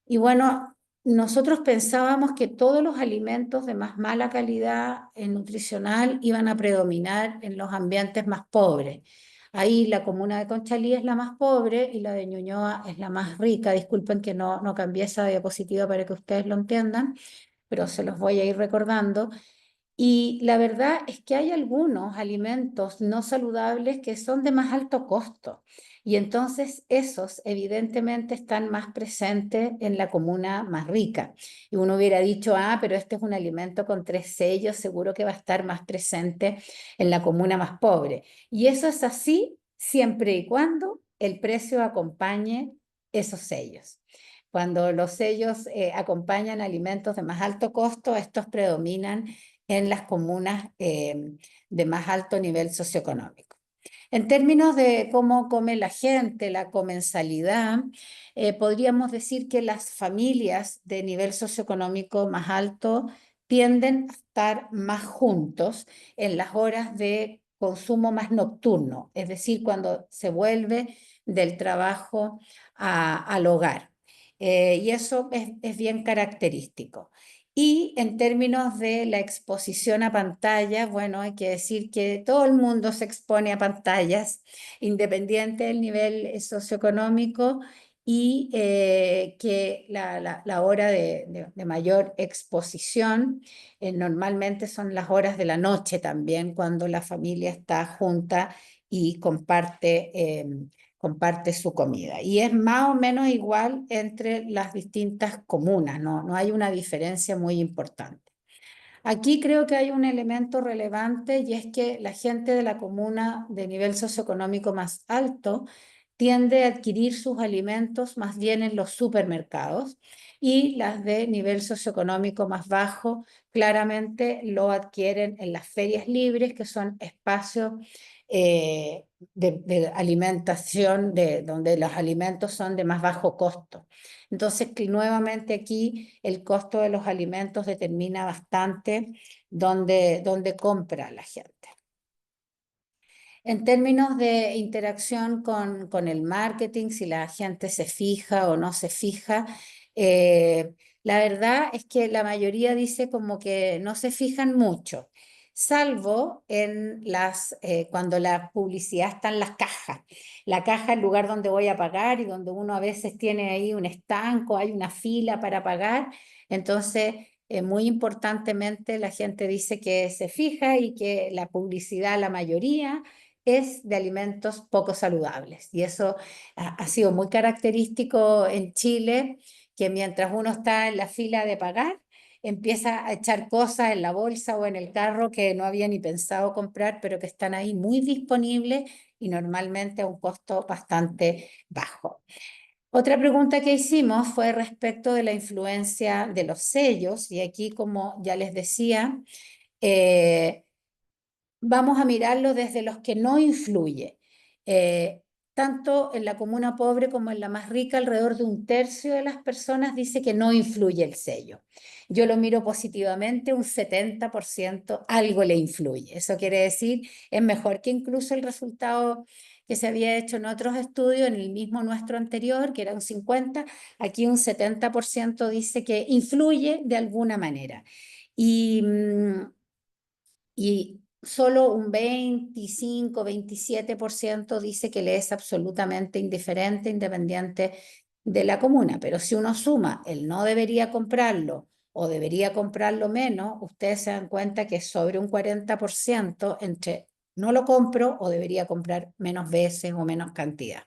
Y bueno, nosotros pensábamos que todos los alimentos de más mala calidad nutricional iban a predominar en los ambientes más pobres. Ahí la comuna de Conchalí es la más pobre y la de Ñuñoa es la más rica. Disculpen que no cambié esa diapositiva para que ustedes lo entiendan, pero se los voy a ir recordando. Y la verdad es que hay algunos alimentos no saludables que son de más alto costo. Y entonces esos evidentemente están más presentes en la comuna más rica. Y uno hubiera dicho, ah, pero este es un alimento con 3 sellos, seguro que va a estar más presente en la comuna más pobre. Y eso es así siempre y cuando el precio acompañe esos sellos. Cuando los sellos acompañan alimentos de más alto costo, estos predominan en las comunas de más alto nivel socioeconómico. En términos de cómo come la gente, la comensalidad, podríamos decir que las familias de nivel socioeconómico más alto tienden a estar más juntos en las horas de consumo más nocturno, es decir, cuando se vuelve del trabajo al hogar. Y eso es bien característico. Y en términos de la exposición a pantallas, bueno, hay que decir que todo el mundo se expone a pantallas, independiente del nivel socioeconómico, y que la hora de mayor exposición normalmente son las horas de la noche también, cuando la familia está junta y comparte su comida. Y es más o menos igual entre las distintas comunas, no hay una diferencia muy importante. Aquí creo que hay un elemento relevante y es que la gente de la comuna de nivel socioeconómico más alto tiende a adquirir sus alimentos más bien en los supermercados y las de nivel socioeconómico más bajo claramente lo adquieren en las ferias libres, que son espacios de alimentación donde los alimentos son de más bajo costo. Entonces, que nuevamente aquí el costo de los alimentos determina bastante dónde compra la gente. En términos de interacción con el marketing, si la gente se fija o no se fija, la verdad es que la mayoría dice como que no se fijan mucho, salvo cuando la publicidad está en las cajas. La caja es el lugar donde voy a pagar y donde uno a veces tiene ahí un estanco, hay una fila para pagar. Entonces, muy importantemente, la gente dice que se fija y que la publicidad, la mayoría, es de alimentos poco saludables. Y eso ha sido muy característico en Chile, que mientras uno está en la fila de pagar, empieza a echar cosas en la bolsa o en el carro que no había ni pensado comprar, pero que están ahí muy disponibles y normalmente a un costo bastante bajo. Otra pregunta que hicimos fue respecto de la influencia de los sellos, y aquí, como ya les decía, eh, vamos a mirarlo desde los que no influye. Tanto en la comuna pobre como en la más rica, alrededor de 1/3 de las personas dice que no influye el sello. Yo lo miro positivamente, un 70% algo le influye. Eso quiere decir, es mejor que incluso el resultado que se había hecho en otros estudios, en el mismo nuestro anterior, que era un 50%, aquí un 70% dice que influye de alguna manera. Y solo un 25-27% dice que le es absolutamente indiferente, independiente de la comuna. Pero si uno suma el no debería comprarlo o debería comprarlo menos, ustedes se dan cuenta que es sobre un 40% entre no lo compro o debería comprar menos veces o menos cantidad.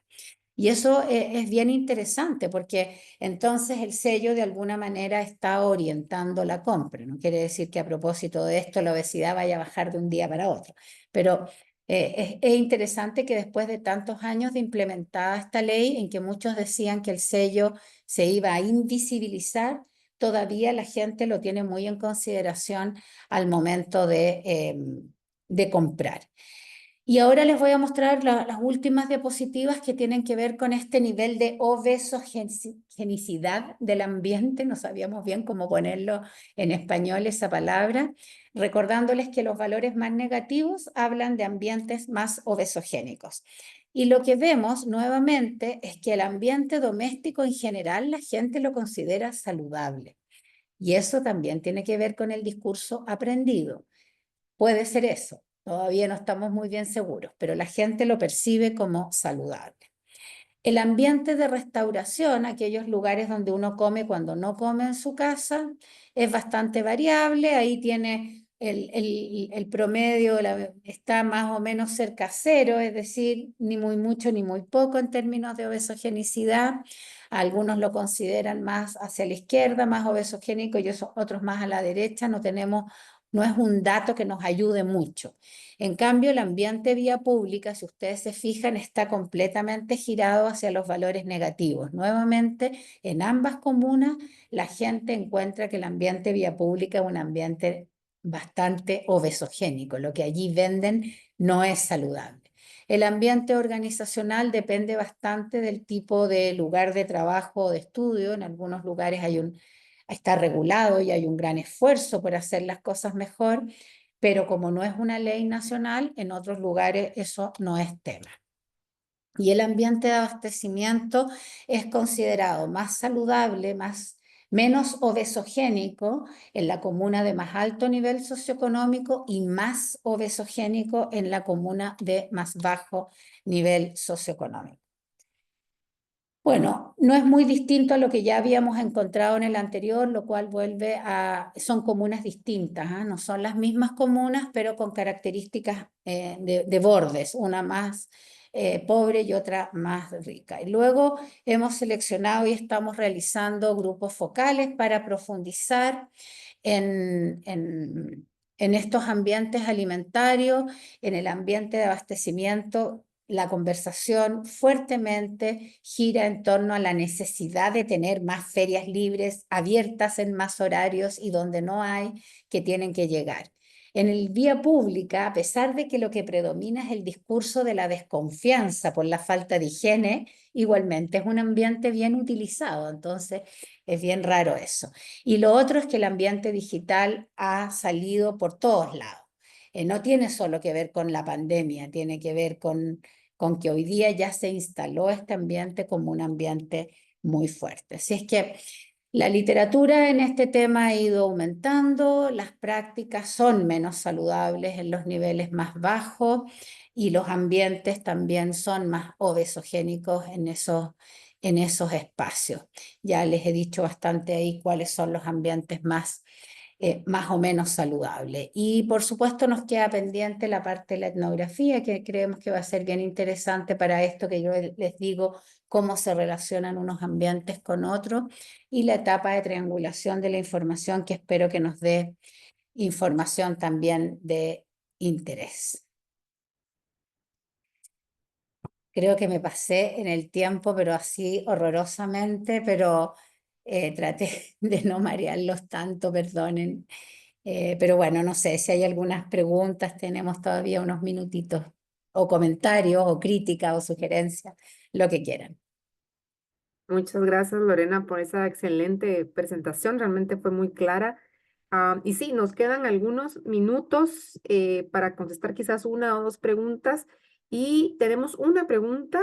Y eso es bien interesante porque entonces el sello de alguna manera está orientando la compra. No quiere decir que a propósito de esto la obesidad vaya a bajar de un día para otro, pero es interesante que después de tantos años de implementada esta ley, en que muchos decían que el sello se iba a invisibilizar, todavía la gente lo tiene muy en consideración al momento de comprar. Y ahora les voy a mostrar las últimas diapositivas que tienen que ver con este nivel de obesogenicidad del ambiente. No sabíamos bien cómo ponerlo en español esa palabra, recordándoles que los valores más negativos hablan de ambientes más obesogénicos. Y lo que vemos nuevamente es que el ambiente doméstico en general la gente lo considera saludable. Y eso también tiene que ver con el discurso aprendido. Puede ser eso, todavía no estamos muy bien seguros, pero la gente lo percibe como saludable. El ambiente de restauración, aquellos lugares donde uno come cuando no come en su casa, es bastante variable. Ahí tiene el promedio, está más o menos cerca a cero, es decir, ni muy mucho ni muy poco en términos de obesogenicidad. Algunos lo consideran más hacia la izquierda, más obesogénico, y otros más a la derecha. No es un dato que nos ayude mucho. En cambio, el ambiente vía pública, si ustedes se fijan, está completamente girado hacia los valores negativos. Nuevamente, en ambas comunas, la gente encuentra que el ambiente vía pública es un ambiente bastante obesogénico. Lo que allí venden no es saludable. El ambiente organizacional depende bastante del tipo de lugar de trabajo o de estudio. En algunos lugares está regulado y hay un gran esfuerzo por hacer las cosas mejor, pero como no es una ley nacional, en otros lugares eso no es tema. Y el ambiente de abastecimiento es considerado más saludable, menos obesogénico en la comuna de más alto nivel socioeconómico y más obesogénico en la comuna de más bajo nivel socioeconómico. Bueno, no es muy distinto a lo que ya habíamos encontrado en el anterior, lo cual son comunas distintas, ¿eh? No son las mismas comunas, pero con características de bordes, una más pobre y otra más rica. Y luego hemos seleccionado y estamos realizando grupos focales para profundizar en estos ambientes alimentarios, en el ambiente de abastecimiento. La conversación fuertemente gira en torno a la necesidad de tener más ferias libres, abiertas en más horarios y donde no hay, que tienen que llegar. En el vía pública, a pesar de que lo que predomina es el discurso de la desconfianza por la falta de higiene, igualmente es un ambiente bien utilizado, entonces es bien raro eso. Y lo otro es que el ambiente digital ha salido por todos lados. No tiene solo que ver con la pandemia, tiene que ver con que hoy día ya se instaló este ambiente como un ambiente muy fuerte. Así es que la literatura en este tema ha ido aumentando, las prácticas son menos saludables en los niveles más bajos y los ambientes también son más obesogénicos en esos espacios. Ya les he dicho bastante ahí cuáles son los ambientes más o menos saludable. Y por supuesto nos queda pendiente la parte de la etnografía, que creemos que va a ser bien interesante para esto que yo les digo, cómo se relacionan unos ambientes con otros, y la etapa de triangulación de la información, que espero que nos dé información también de interés. Creo que me pasé en el tiempo, pero así horrorosamente, pero traté de no marearlos tanto, perdonen. Pero bueno, no sé si hay algunas preguntas, tenemos todavía unos minutitos, o comentarios, o críticas, o sugerencias, lo que quieran. Muchas gracias, Lorena, por esa excelente presentación. Realmente fue muy clara. Y sí, nos quedan algunos minutos para contestar quizás una o dos preguntas. Y tenemos una pregunta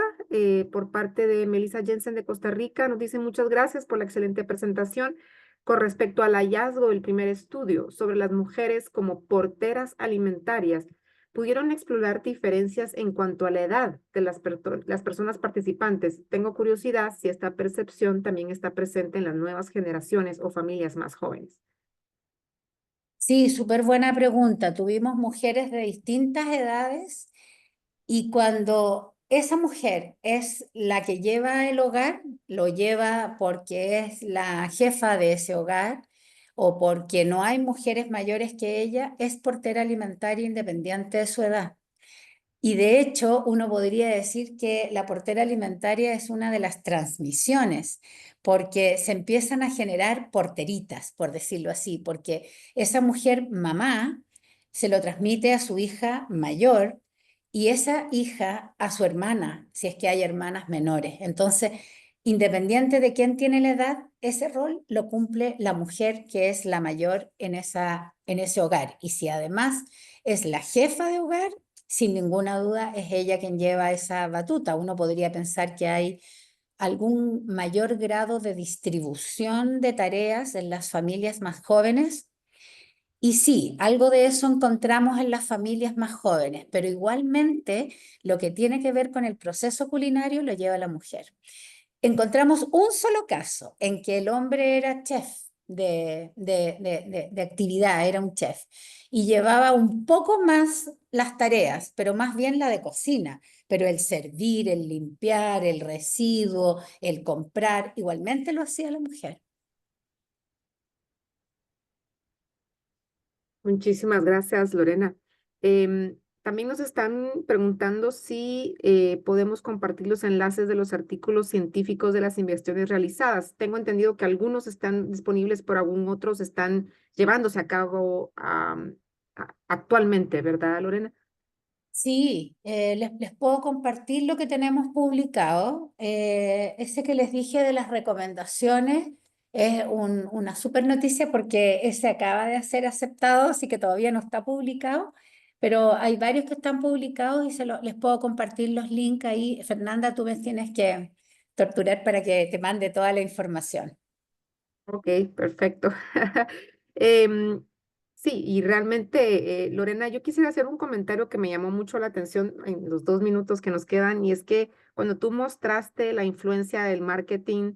por parte de Melissa Jensen de Costa Rica. Nos dice muchas gracias por la excelente presentación con respecto al hallazgo del primer estudio sobre las mujeres como porteras alimentarias. ¿Pudieron explorar diferencias en cuanto a la edad de las personas participantes? Tengo curiosidad si esta percepción también está presente en las nuevas generaciones o familias más jóvenes. Sí, súper buena pregunta. Tuvimos mujeres de distintas edades y cuando esa mujer es la que lleva el hogar, lo lleva porque es la jefa de ese hogar o porque no hay mujeres mayores que ella, es portera alimentaria independiente de su edad. Y de hecho, uno podría decir que la portera alimentaria es una de las transmisiones, porque se empiezan a generar porteritas, por decirlo así, porque esa mujer mamá se lo transmite a su hija mayor y esa hija a su hermana, si es que hay hermanas menores. Entonces, independiente de quién tiene la edad, ese rol lo cumple la mujer que es la mayor en ese hogar. Y si además es la jefa de hogar, sin ninguna duda es ella quien lleva esa batuta. Uno podría pensar que hay algún mayor grado de distribución de tareas en las familias más jóvenes. Y sí, algo de eso encontramos en las familias más jóvenes, pero igualmente lo que tiene que ver con el proceso culinario lo lleva la mujer. Encontramos un solo caso en que el hombre era chef de actividad, era un chef, y llevaba un poco más las tareas, pero más bien la de cocina, pero el servir, el limpiar, el residuo, el comprar, igualmente lo hacía la mujer. Muchísimas gracias, Lorena. También nos están preguntando si podemos compartir los enlaces de los artículos científicos de las investigaciones realizadas. Tengo entendido que algunos están disponibles, pero aún otros están llevándose a cabo actualmente, ¿verdad, Lorena? Sí, les puedo compartir lo que tenemos publicado. Ese que les dije de las recomendaciones es una super noticia porque ese acaba de ser aceptado, así que todavía no está publicado, pero hay varios que están publicados y les puedo compartir los links ahí. Fernanda, tú me tienes que torturar para que te mande toda la información. Ok, perfecto. Em, sí, y realmente, Lorena, yo quisiera hacer un comentario que me llamó mucho la atención en los 2 minutos que nos quedan, y es que cuando tú mostraste la influencia del marketing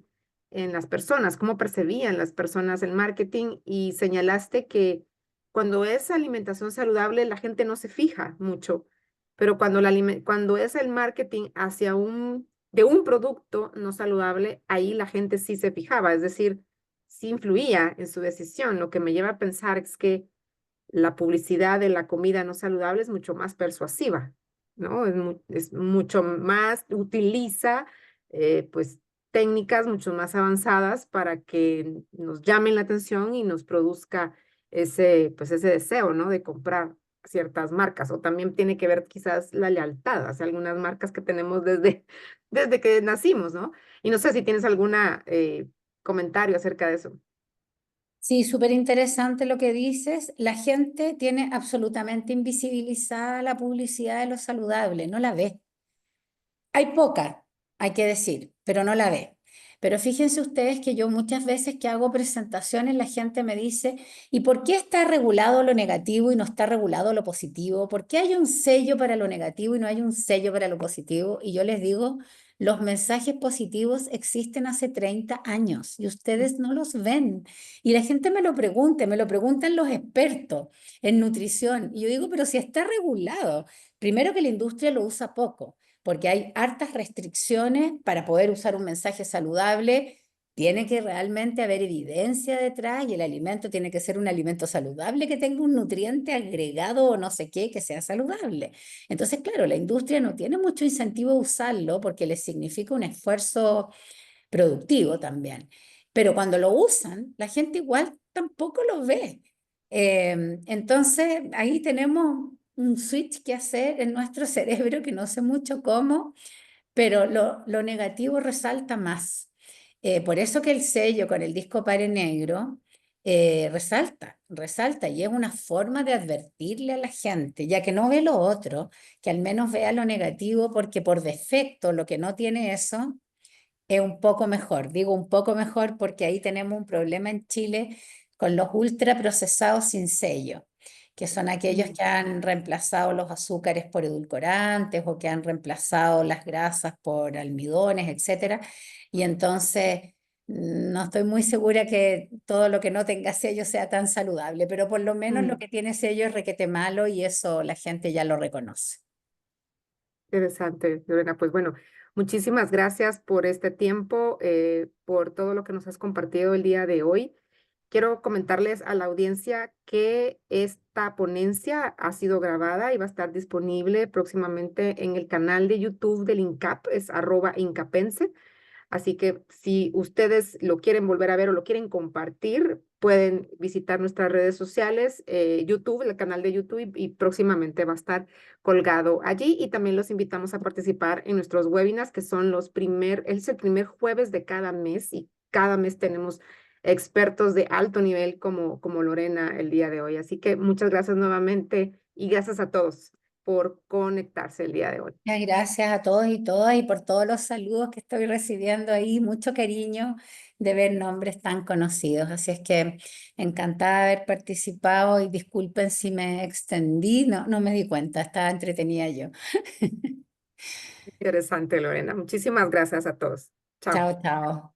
en las personas, cómo percibían las personas el marketing, y señalaste que cuando es alimentación saludable, la gente no se fija mucho, pero cuando es el marketing hacia de un producto no saludable, ahí la gente sí se fijaba, es decir, sí influía en su decisión. Lo que me lleva a pensar es que la publicidad de la comida no saludable es mucho más persuasiva, ¿no? Es mucho más, utiliza pues técnicas mucho más avanzadas para que nos llamen la atención y nos produzca pues ese deseo, ¿no? De comprar ciertas marcas. O también tiene que ver quizás la lealtad hacia algunas marcas que tenemos desde que nacimos, ¿no? Y no sé si tienes alguna comentario acerca de eso. Sí, súper interesante lo que dices. La gente tiene absolutamente invisibilizada la publicidad de lo saludable, no la ve. Hay poca, hay que decir, pero no la ve. Pero fíjense ustedes que yo muchas veces que hago presentaciones, la gente me dice, ¿y por qué está regulado lo negativo y no está regulado lo positivo? ¿Por qué hay un sello para lo negativo y no hay un sello para lo positivo? Y yo les digo, los mensajes positivos existen hace 30 años y ustedes no los ven. Y la gente me lo preguntan los expertos en nutrición. Y yo digo, pero si está regulado, primero que la industria lo usa poco porque hay hartas restricciones para poder usar un mensaje saludable. Tiene que realmente haber evidencia detrás y el alimento tiene que ser un alimento saludable que tenga un nutriente agregado o no sé qué que sea saludable. Entonces, claro, la industria no tiene mucho incentivo a usarlo porque les significa un esfuerzo productivo también. Pero cuando lo usan, la gente igual tampoco lo ve. Entonces, ahí tenemos un switch que hacer en nuestro cerebro que no sé mucho cómo, pero lo negativo resalta más. Por eso que el sello con el disco Pare Negro resalta y es una forma de advertirle a la gente, ya que no ve lo otro, que al menos vea lo negativo, porque por defecto lo que no tiene eso es un poco mejor. Digo un poco mejor porque ahí tenemos un problema en Chile con los ultraprocesados sin sello, que son aquellos Mm. que han reemplazado los azúcares por edulcorantes o que han reemplazado las grasas por almidones, etcétera. Y entonces No estoy muy segura que todo lo que no tenga sello sea tan saludable, pero por lo menos lo Mm, que tiene sello es requete malo y eso la gente ya lo reconoce. interesante, Lorena. Pues bueno, muchísimas gracias por este tiempo, por todo lo que nos has compartido el día de hoy. Quiero comentarles a la audiencia que esta ponencia ha sido grabada y va a estar disponible próximamente en el canal de YouTube del INCAP, es @incapense. Así que si ustedes lo quieren volver a ver o lo quieren compartir, pueden visitar nuestras redes sociales, YouTube, el canal de YouTube, y próximamente va a estar colgado allí. Y también los invitamos a participar en nuestros webinars, que son es el primer jueves de cada mes y cada mes tenemos expertos de alto nivel como Lorena el día de hoy. Así que muchas gracias nuevamente y gracias a todos por conectarse el día de hoy. Muchas gracias a todos y todas y por todos los saludos que estoy recibiendo ahí. Mucho cariño de ver nombres tan conocidos. Así es que encantada de haber participado y disculpen si me extendí. No, no me di cuenta, estaba entretenida yo. Interesante, Lorena. Muchísimas gracias a todos. Chao. Chao, chao.